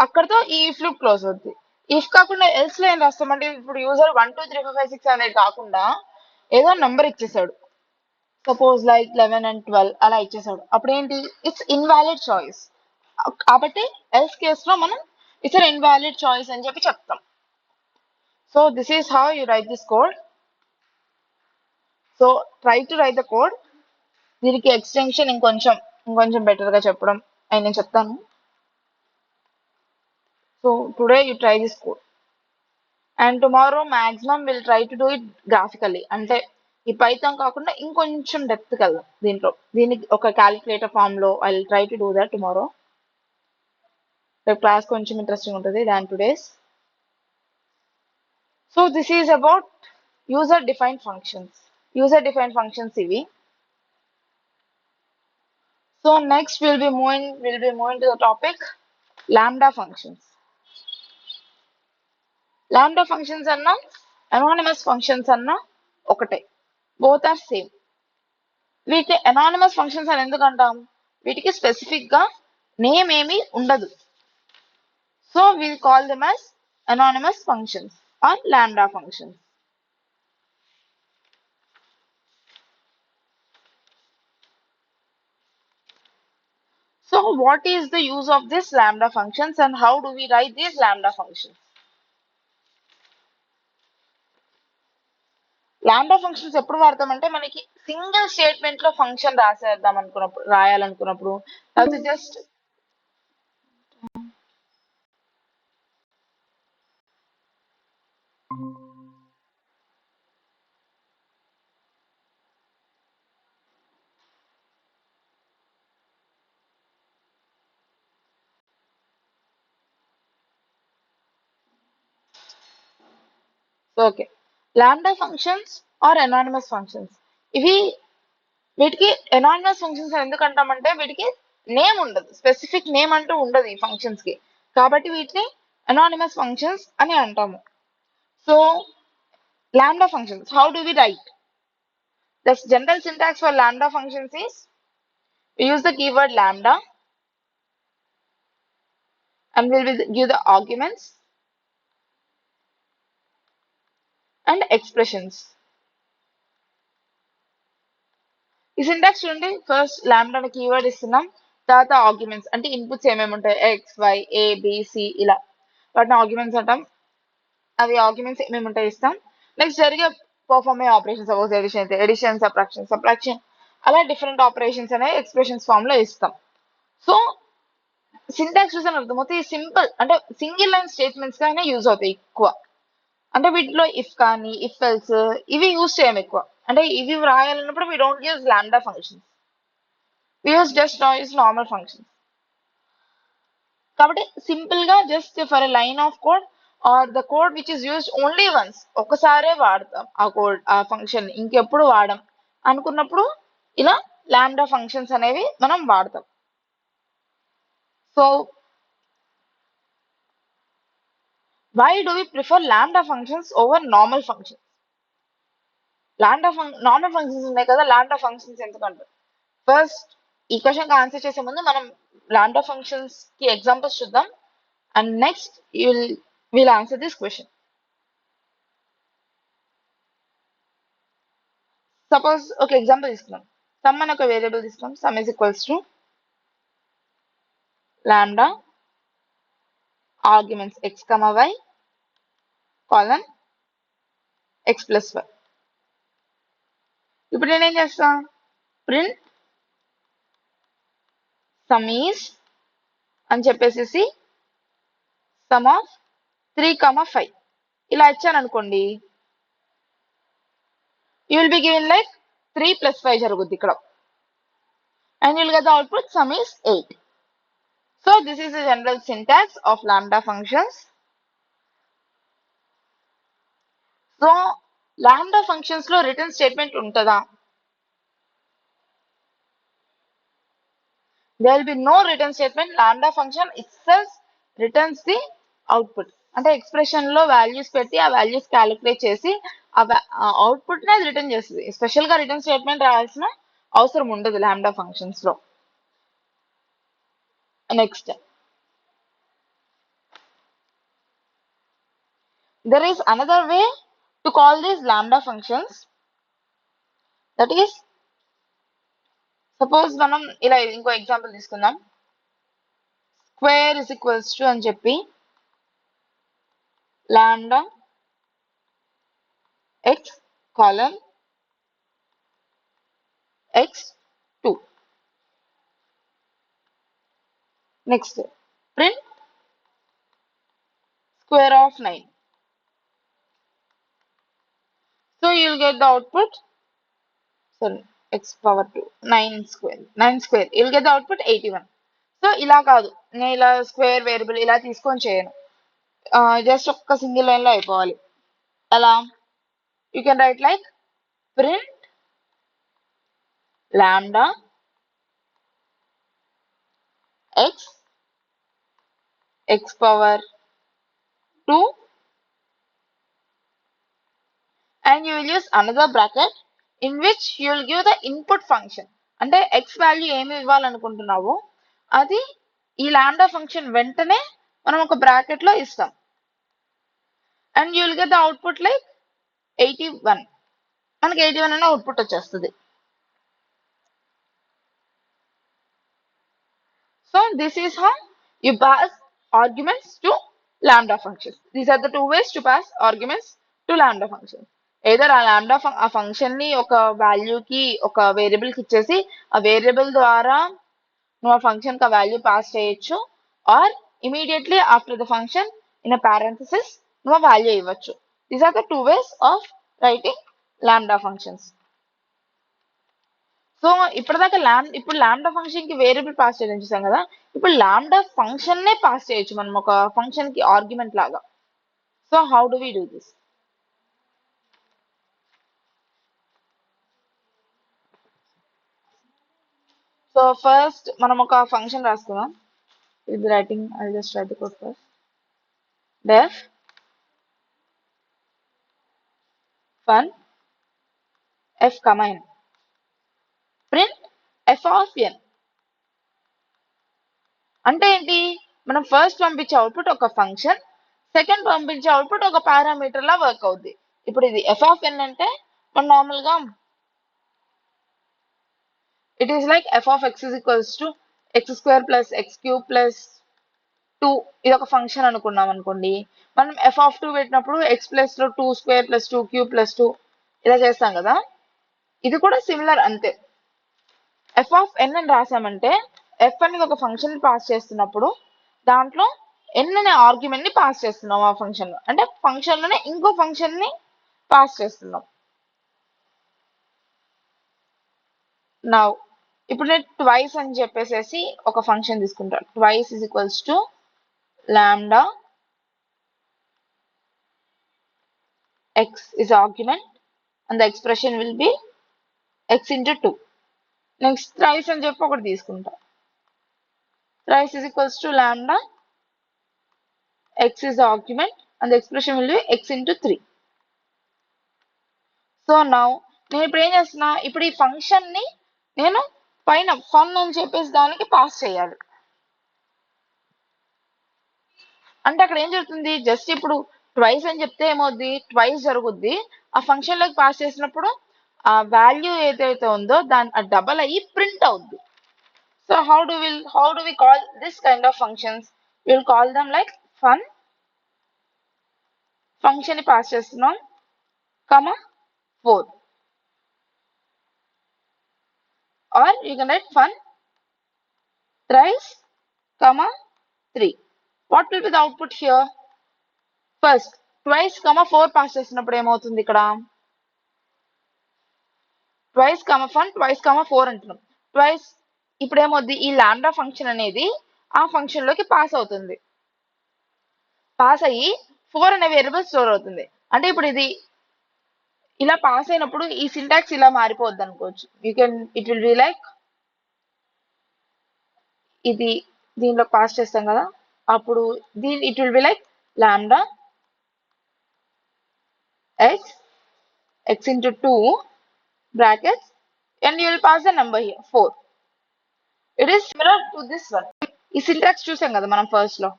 అక్కడతో ఈ ఇఫ్ లూప్ క్లోజ్ అవుతుంది. ఇఫ్ కాకుండా ఎల్స్ లో ఏం రాస్తాం అంటే ఇప్పుడు యూజర్ 1 2 3 4 5 6 7 8 కాకుండా ఏదో నెంబర్ ఇచ్చేసాడు, సపోజ్ లైక్ 11 and 12 అలా ఇచ్చేసాడు, అప్పుడు ఏంటి, ఇట్స్ ఇన్వాలిడ్ చాయిస్. కాబట్టి ఎల్స్ కేస్ లో మనం ఇట్స్ అన్ ఇన్వాలిడ్ చాయిస్ అని చెప్పి చెప్తాం. So this is how you right this code. So try to right the code. దీనికి ఎక్స్టెన్షన్ ఇంకొంచెం బెటర్ గా చెప్పడం నేను చెప్తాను. So today you try this code and tomorrow maximum will try to do it graphically, అంటే ఈ Python కాకుండా ఇంకొంచెం డెప్త్ వెళ్దాం దీనికి ఒక క్యాలిక్యులేటర్ ఫామ్ లో. I will try to do that tomorrow. రేపు క్లాస్ కొంచెం ఇంట్రెస్టింగ్ ఉంటుంది than today's. So this is about user defined functions. User defined functions ఇవి. So next will be moving to the topic lambda functions. Lambda functions అన్నా anonymous functions అన్నా ఒకటే, both are same. వీటిని anonymous functions అని ఎందుకు అంటాం, వీటికి specific గా నేమ్ ఏమీ ఉండదు. So will call them as anonymous functions or lambda functions. So what is the use of this lambda functions and how do we write these lambda functions? Lambda functions ఎప్పుడు వాడతామంటే మనకి single statement లో function రాయాలనుకున్నప్పుడు లేకపోతే just so okay, lambda functions are anonymous functions, ఇవి వీటికి anonymous functions ఎందుకు అంటామంటే వీటికి నేమ్ ఉండదు, స్పెసిఫిక్ నేమ్ అంటూ ఉండదు ఈ ఫంక్షన్స్ కి, కాబట్టి వీటిని ఎనానిమస్ ఫంక్షన్స్ అని అంటాము. So lambda functions, how do we write? The general syntax for lambda functions is we use the keyword lambda and we will give the arguments and expressions. ఈ syntax చూడండి, first lambda అనే keyword ఇస్తున్నాం, తర్వాత arguments అంటే inputs ఏమేమి ఉంటాయి, X Y A B C ఇలా, వాటిని ఆర్గ్యుమెంట్స్ అంటాం. అవి ఆర్గ్యుమెంట్స్ ఏమేమి ఉంటాయి ఇస్తాం. నెక్స్ట్ జరిగే పర్ఫార్మ్ అయ్యే ఆపరేషన్, సపోజ్ ఎడిషన్ అయితే ఎడిషన్, సబ్ట్రాక్షన్ అలా డిఫరెంట్ ఆపరేషన్స్ అనేవి ఎక్స్ప్రెషన్స్ ఫామ్ లో ఇస్తాం. సో సింటాక్స్ చూసాను అర్థమవుతుంది, ఈ సింపుల్ అంటే సింగిల్ లైన్ స్టేట్మెంట్స్ గానే యూజ్ అవుతాయి ఎక్కువ. అంటే వీటిలో ఇఫ్ కానీ ఇఫ్ ఎల్స్ ఇవి యూజ్ చేయం ఎక్కువ, అంటే ఇవి రాయాలన్నప్పుడు we don't use lambda functions, we use just normal functions. కాబట్టి సింపుల్ గా just for a line of code or the code which is used only once, ఒకసారే వాడతాం ఆ కోడ్ ఆ ఫంక్షన్, ఇంకెప్పుడు వాడం అనుకున్నప్పుడు ఇలా లాంబ్డా ఫంక్షన్స్ అనేవి మనం వాడతాం. So why do we prefer lambda functions over normal functions? Normal functions ఉన్నాయి కదా, లాంబ్డా ఫంక్షన్స్ ఎందుకంటారు? ఫస్ట్ ఈ క్వశ్చన్ కి ఆన్సర్ చేసే ముందు మనం లాంబ్డా ఫంక్షన్స్ కి ఎగ్జాంపుల్స్ చూద్దాం, and next will answer this question. Suppose ఒక ఎగ్జాంపుల్ తీసుకున్నాం, సమ్ అని ఒక వేరియబుల్ తీసుకున్నాం, sum is equals to lambda arguments X comma Y colon X plus Y. ఇప్పుడు నేనేం చేస్తా, ప్రింట్ సమ్ ఈజ్ అని చెప్పేసి సమ్ ఆఫ్ 3, 5 ఇలా ఇచ్చాను అనుకోండి, you will be given like 3 + 5 జరుగుద్ది ఇక్కడ, and you'll get the output sum is 8. So this is the general syntax of lambda functions. So lambda functions లో return statement ఉంటుందా? There will be no return statement. Lambda function itself returns the output. అంటే expression లో values పెట్టి ఆ values calculate చేసి ఆ output ని అది రిటర్న్ చేస్తుంది. స్పెషల్ గా రిటర్న్ స్టేట్మెంట్ రాయాల్సిన అవసరం ఉండదు లాంబ్డా ఫంక్షన్స్ లో. Next there is another way to call these lambda functions, that is suppose మనం ఇలా ఇంకో ఎగ్జాంపుల్ తీసుకుందాం, స్క్వేర్ ఇస్ ఈక్వల్స్ టు అని చెప్పి lambda X colon x2. Next print square of 9. So you will get the output, sorry, x power 2, 9 square, you will get the output 81. So ఇలా కాదు, నేను ఇలా స్క్వేర్ వేరియబుల్ ఇలా తీసుకొని చేయను, జస్ట్ ఒక్క సింగిల్ లైన్ లో అయిపోవాలి. అలా you can right like print lambda x power 2 and you will use another bracket in which you will give the input function. అంటే x వాల్యూ ఏమి ఇవ్వాలనుకుంటున్నావో అది ఈ లాంబ్డా ఫంక్షన్ వెంటనే మనం ఒక బ్రాకెట్ లో ఇస్తాం, and you will get the output like 81. మనకి 81 అనే అవుట్పుట్ వచ్చేస్తుంది. So this is how you pass arguments to lambda functions. These are the 2 ways to pass arguments to lambda functions. Either ఆ lambda ఆ function ని ఒక వాల్యూకి ఒక variable కి ఇచ్చేసి ఆ వేరియబుల్ ద్వారా నువ్వు ఆ ఫంక్షన్ కి ఆ వాల్యూ పాస్ చేయొచ్చు, or immediately after the function in parenthesis నువ్వు వాల్యూ ఇవ్వచ్చు. These are the 2 ways of writing lambda functions. So ఇప్పటిదాకా ఇప్పుడు లాంబ్డా ఫంక్షన్ కి వేరియబుల్ పాస్ చేయడం చూసాం కదా, ఇప్పుడు లాంబ్డా ఫంక్షన్ నే పాస్ చేయొచ్చు మనం ఒక ఫంక్షన్ కి ఆర్గ్యుమెంట్ లాగా. So how do we do this? So first మనం ఒక ఫంక్షన్ రాసుకుందాం. Will be writing, I just write the code first. Def fun f comma n print f of n. అంటే ఏంటి, మనం ఫస్ట్ పంపించే అవుట్పుట్ ఒక ఫంక్షన్, సెకండ్ పంపించే output ఒక పారామీటర్ లా వర్క్ అవుద్ది. ఇప్పుడు ఇది f of n అంటే మనం నార్మల్ గా it is like f of x is equals to x square plus x cube plus 2, ఇది ఒక ఫంక్షన్ అనుకున్నాం అనుకోండి. మనం f of 2 పెట్టినప్పుడు x ప్లస్ లో 2 స్క్వేర్ ప్లస్ 2 క్యూబ్ ప్లస్ 2 ఇలా చేస్తాం కదా. ఇది కూడా సిమిలర్ అంతే. f of n అని రాసామంటే f అనేది ఒక ఫంక్షన్ పాస్ చేస్తున్నప్పుడు దాంట్లో n అనే ఆర్గ్యుమెంట్ ని పాస్ చేస్తున్నాం ఆ ఫంక్షన్ లో, అంటే ఫంక్షన్ లోనే ఇంకో ఫంక్షన్ ని పాస్ చేస్తున్నాం. నా ఇప్పుడు నేను ట్వైస్ అని చెప్పేసి ఒక ఫంక్షన్ తీసుకుంటా. Twice is equals to lambda x is argument and the expression will be x into 2. Next thrice అని చెప్పి ఒకటి తీసుకుంటా. thrice is equals to lambda x is the argument and the expression will be x into 3. So now నేను ఇప్పుడు ఏం చేస్తున్నా, ఇప్పుడు ఈ ఫంక్షన్ ని నేను పైన ఫన్ అని చెప్పేసి దానికి పాస్ చేయాలి. అంటే అక్కడ ఏం జరుగుతుంది, జస్ట్ ఇప్పుడు ట్వైస్ అని చెప్తే ఏమవుద్ది, ట్వైస్ జరుగుద్ది. ఆ ఫంక్షన్ లోకి పాస్ చేసినప్పుడు ఆ వాల్యూ ఏదైతే ఉందో దాని డబల్ అయ్యి ప్రింట్ అవుద్ది. So how do we call this kind of functions? We'll call them like fun function ని పాస్ చేస్తున్నాం, comma 4, or you can write fun thrice comma 3. What will be the output here? First twice comma 4 pass చేసినప్పుడు ఏమవుతుంది, ఇక్కడ twice కమా fun twice కమా 4 అంటున్నాం. Twice ఇప్పుడు ఏమవుద్ది, ఈ lambda function అనేది ఆ ఫంక్షన్ లోకి పాస్ అవుతుంది. పాస్ అయ్యి 4 అనే వేరియబుల్ స్టోర్ అవుతుంది. అంటే ఇప్పుడు ఇది ఇలా పాస్ అయినప్పుడు ఈ సింటాక్స్ ఇలా మారిపోద్ది అనుకోవచ్చు. ఇట్ విల్ బి లైక్, ఇది దీనిలో పాస్ చేస్తాం కదా, అప్పుడు it will be like lambda x into 2 brackets and you will pass the number here 4. It is similar to this one. ఈ సింటాక్స్ చూసాం కదా మనం ఫస్ట్ లో,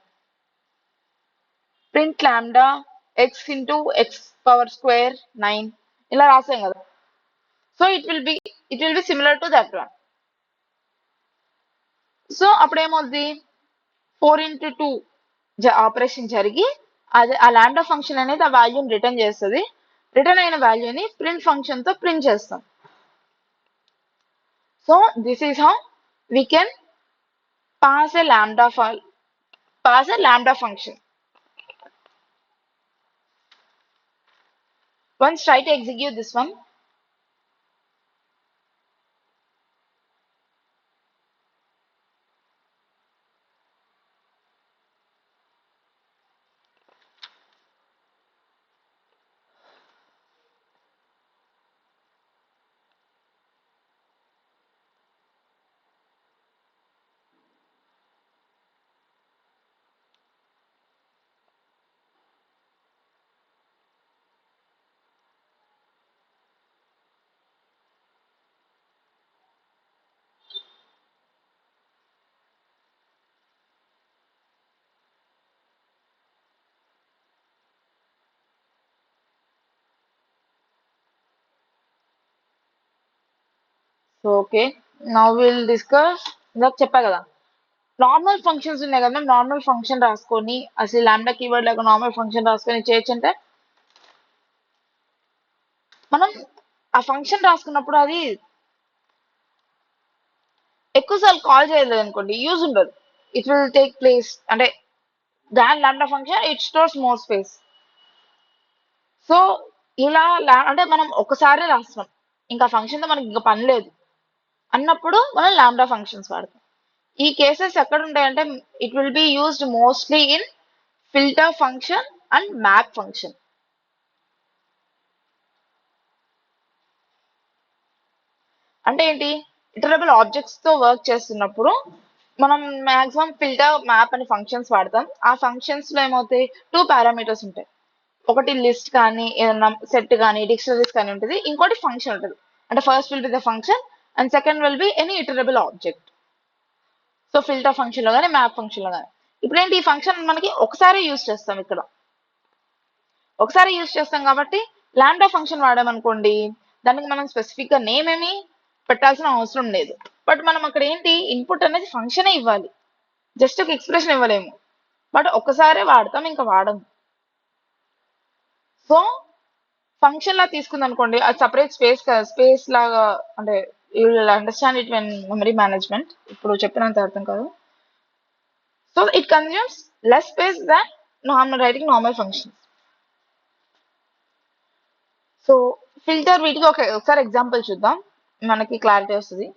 print lambda x into x power square 9 ఇలా రాసాం కదా. So it will be similar to that one. So అప్పుడు ఏమవుద్ది, 4 into 2 ఆపరేషన్ జరిగి అది ఆ లాంబ్డా ఫంక్షన్ అనేది ఆ వాల్యూని రిటర్న్ చేస్తుంది. రిటర్న్ అయిన వాల్యూని ప్రింట్ ఫంక్షన్ తో ప్రింట్ చేస్తాం. So this is how we can pass a lambda function. Once try to execute this one. So okay, now will discuss. ఇందాక చెప్పా కదా నార్మల్ ఫంక్షన్స్ ఉన్నాయి కదా, నార్మల్ ఫంక్షన్ రాసుకొని అసలు లాంబ్డా కీవర్డ్ లాగా నార్మల్ ఫంక్షన్ రాసుకొని చేయొచ్చు. అంటే మనం ఆ ఫంక్షన్ రాసుకున్నప్పుడు అది ఎక్కువసార్లు కాల్ చేయలేదు అనుకోండి, యూజ్ ఉండదు. ఇట్ విల్ టేక్ ప్లేస్, అంటే దాని lambda function it stores more space. So ఇలా అంటే మనం ఒకసారి రాస్తున్నాం, ఇంకా ఫంక్షన్ తో మనకి ఇంకా పని లేదు అన్నప్పుడు మనం లాంబ్డా ఫంక్షన్స్ వాడతాం. ఈ కేసెస్ ఎక్కడ ఉంటాయంటే it will be used mostly in filter function and map function. అంటే ఏంటి, ఇటరబుల్ ఆబ్జెక్ట్స్ తో వర్క్ చేస్తున్నప్పుడు మనం మాక్సిమం ఫిల్టర్ మ్యాప్ అనే ఫంక్షన్స్ వాడతాం. ఆ ఫంక్షన్స్ లో ఏమవుతాయి, 2 పారామీటర్స్ ఉంటాయి. ఒకటి లిస్ట్ కానీ ఏదన్నా సెట్ కానీ డిక్షనరీస్ కానీ ఉంటుంది, ఇంకోటి ఫంక్షన్ ఉంటుంది. అంటే first will be the function and second will be any iterable object. So filter function లో కానీ మ్యాప్ ఫంక్షన్ లో కానీ ఇప్పుడు ఏంటి, ఈ ఫంక్షన్ మనకి ఒకసారి యూజ్ చేస్తాం, ఇక్కడ ఒకసారి యూజ్ చేస్తాం కాబట్టి లాంబ్డా ఫంక్షన్ వాడామనుకోండి, దానికి మనం స్పెసిఫిక్ గా నేమ్ ఏమి పెట్టాల్సిన అవసరం లేదు. బట్ మనం అక్కడ ఏంటి, ఇన్పుట్ అనేది ఫంక్షనే ఇవ్వాలి, జస్ట్ ఒక ఎక్స్ప్రెషన్ ఇవ్వలేము. బట్ ఒక్కసారే వాడతాం, ఇంకా వాడము. సో ఫంక్షన్ లా తీసుకుంది అనుకోండి, అది సపరేట్ స్పేస్ లాగా, అంటే you will understand it when memory management. ఇప్పుడు చెప్పినంత అర్థం కాదు. So it consumes less space than normal writing normal functions. So filter వీటికి ఒకసారి ఎగ్జాంపుల్ చూద్దాం, మనకి క్లారిటీ వస్తుంది.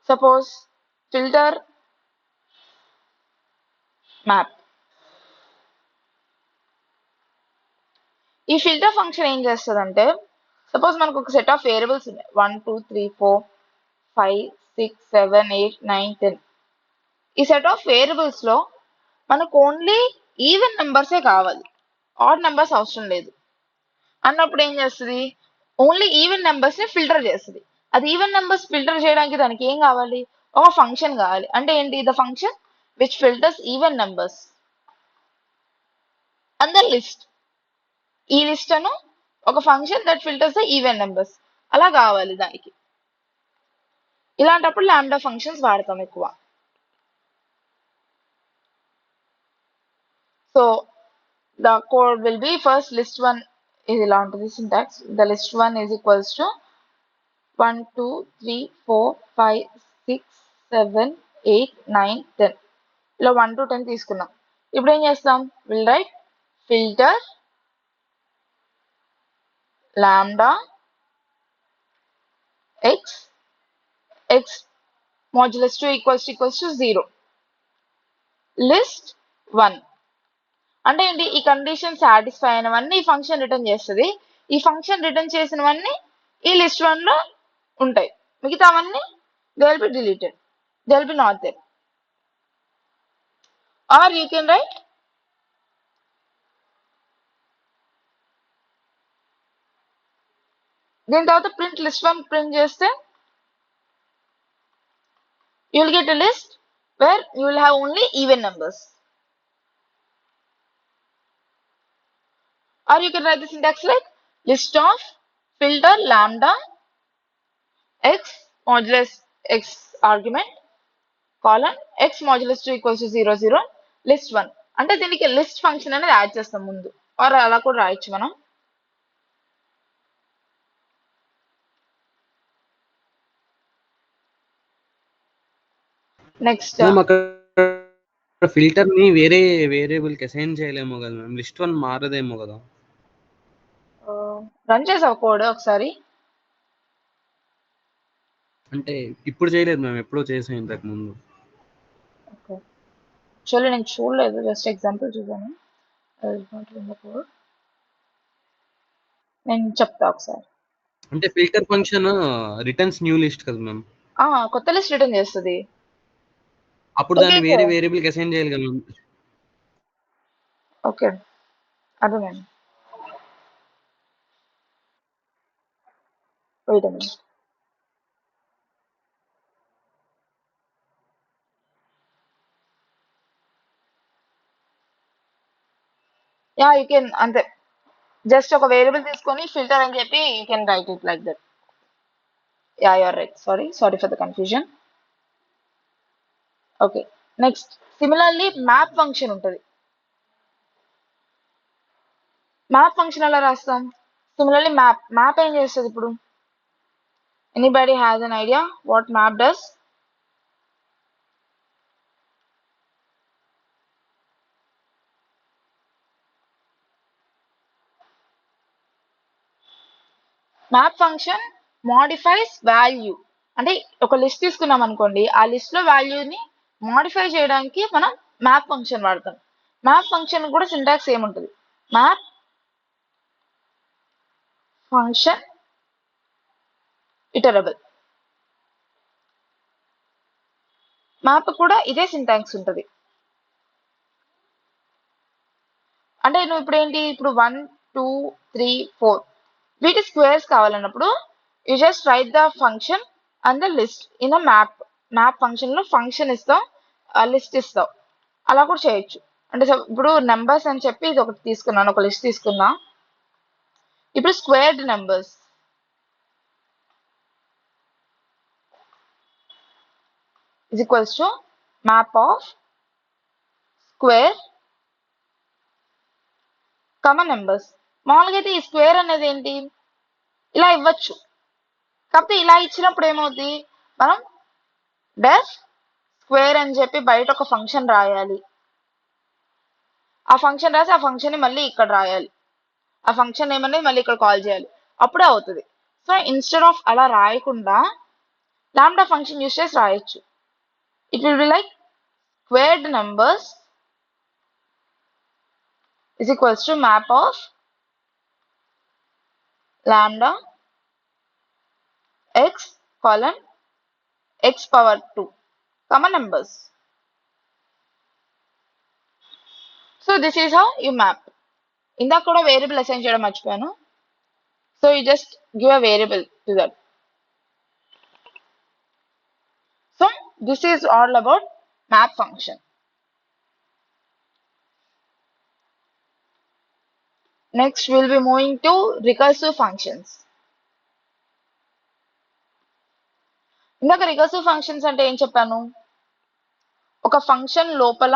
Suppose filter map. ఈ ఫిల్టర్ ఫంక్షన్ ఏం చేస్తుందంటే, సపోజ్ మనకు ఒక సెట్ ఆఫ్ వేరియబుల్స్ ఉన్నాయి, 1 2 3 4 5 6 7 8 9 10. ఈ సెట్ ఆఫ్ వేరియబుల్స్ లో మనకు ఓన్లీ ఈవెన్ నెంబర్సే కావాలి, ఆడ్ నెంబర్స్ అవసరం లేదు అన్నప్పుడు ఏం చేస్తుంది, ఓన్లీ ఈవెన్ నెంబర్స్ ని ఫిల్టర్ చేస్తుంది. అది ఈవెన్ నెంబర్స్ ఫిల్టర్ చేయడానికి దానికి ఏం కావాలి, ఒక ఫంక్షన్ కావాలి. అంటే ఏంటి, the function which filters even numbers and the list. ఈ లిస్ట్ అను ఒక function that filters the even numbers అలా కావాలి దానికి. ఇలాంటప్పుడు లాంబ్డా ఫంక్షన్స్ వాడతాం ఎక్కువ. So the code will be first list1 is ఇలా ఉంటుంది syntax. The list1 is equals to 1 2 3 4 5 6 7 8 9 10. ఇలా 1 to 10 తీసుకున్నాం. ఇప్పుడు ఏం చేస్తాం, will write filter lambda x modulus 2 equals to 0 list 1. అంటే ఏంటి, ఈ కండిషన్ సాటిస్ఫై అయినవన్నీ ఈ ఫంక్షన్ రిటర్న్ చేస్తుంది. ఈ ఫంక్షన్ రిటర్న్ చేసినవన్నీ ఈ లిస్ట్ 1 లో ఉంటాయి, మిగతావన్నీ they will be deleted, they will be not there. Or you can write దీని తర్వాత ప్రింట్ లిస్ట్ 1 ప్రింట్ చేస్తే you will get a list where you will have only even numbers. Or you can write the syntax like list of filter lambda x modulus x argument colon x modulus 2 equals to 0 0 list 1. అంటే దీనికి list function అనేది add చేస్తాం ముందు, are అలా కూడా రాయొచ్చు మనం. Next filter ని వేరే వేరియబుల్ కి అసైన్ చేయలేమో కదా మ్యామ్, లిస్ట్ 1 మారదేమో కదా. రన్ చేసావు కోడ్ ఒకసారి, అంటే ఇప్పుడు చేయలేదు మ్యామ్, ఎప్పుడో చేసాం ఇంతకు ముందు. ఓకే యాక్చువల్లీ నేను చూడలేదు, జస్ట్ ఎగ్జాంపుల్ చూసాను. నేను చెప్తా ఒకసారి. అంటే filter function returns new list కదా మ్యామ్, కొత్త లిస్ట్ రిటర్న్ చేస్తుంది. అప్పుడు దాన్ని వేరే వేరియబుల్ కి అసైన్ చేయాలి కదా మ్యామ్. ఓకే అర్థమైంది. Wait a minute. Yeah you can, అంతే, జస్ట్ ఒక వేరియబుల్ తీసుకొని ఫిల్టర్ అని చెప్పి you can write it like that. Yeah you are right, sorry for the confusion. Okay next similarly map function ఉంటుంది. Map function ఎలా రాస్తాం, similarly map ఏం చేస్తుంది ఇప్పుడు, anybody has an idea what map does? Map function modifies value. అంటే ఒక list తీసుకున్నాం అనుకోండి, ఆ లిస్ట్ లో వాల్యూని మోడిఫై చేయడానికి మనం మ్యాప్ ఫంక్షన్ వాడతాం. మ్యాప్ ఫంక్షన్ కూడా సింటాక్స్ ఏముంటుంది, మ్యాప్ ఫంక్షన్ ఇటరబుల్. మ్యాప్ కూడా ఇదే సింటాక్స్ ఉంటుంది. అంటే నువ్వు ఇప్పుడు ఏంటి, ఇప్పుడు 1 2 3 4 వీటి స్క్వేర్స్ కావాలన్నప్పుడు you just write the function and the list in a map function లో ఫంక్షన్ ఇస్తావు, లిస్ట్ ఇస్తావు. అలా కూడా చేయొచ్చు. అంటే ఇప్పుడు నెంబర్స్ అని చెప్పి ఇది ఒకటి తీసుకున్నాను, ఒక లిస్ట్ తీసుకున్నా. ఇప్పుడు squared numbers is equals to map of square common numbers. మామూలుగా అయితే ఈ స్క్వేర్ అనేది ఏంటి, ఇలా ఇవ్వచ్చు. కాకపోతే ఇలా ఇచ్చినప్పుడు ఏమవుతుంది, మనం డెఫ్ స్క్వేర్ అని చెప్పి బయట ఒక ఫంక్షన్ రాయాలి. ఆ ఫంక్షన్ రాసి ఆ ఫంక్షన్ ని మళ్ళీ ఇక్కడ రాయాలి. ఆ ఫంక్షన్ ఏమనేది మళ్ళీ ఇక్కడ కాల్ చేయాలి, అప్పుడే అవుతుంది. సో ఇన్స్టెడ్ ఆఫ్ అలా రాయకుండా లాంబ్డా ఫంక్షన్ యూస్ చేసి రాయొచ్చు. It will be like squared numbers is equals to map of lambda x colon x power 2 common numbers. So this is how you map. ఇందాక కూడా variable assign చేయడం మర్చిపోయాను. So you just give a variable to that. So this is all about map function. Next we'll be moving to recursive functions. ఇందాక recursive functions అంటే ఏం చెప్పాను, ఒక function లోపల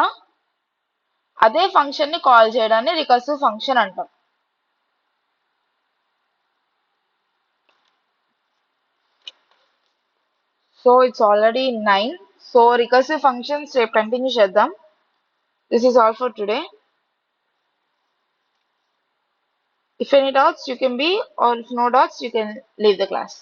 అదే ఫంక్షన్ ని కాల్ చేయడాన్ని రికర్సివ్ ఫంక్షన్ అంటాం. So it's already 9. So recursive functions రేపు కంటిన్యూ చేద్దాం. This is all for today. If any doubts you can be, or if no doubts you can leave the class.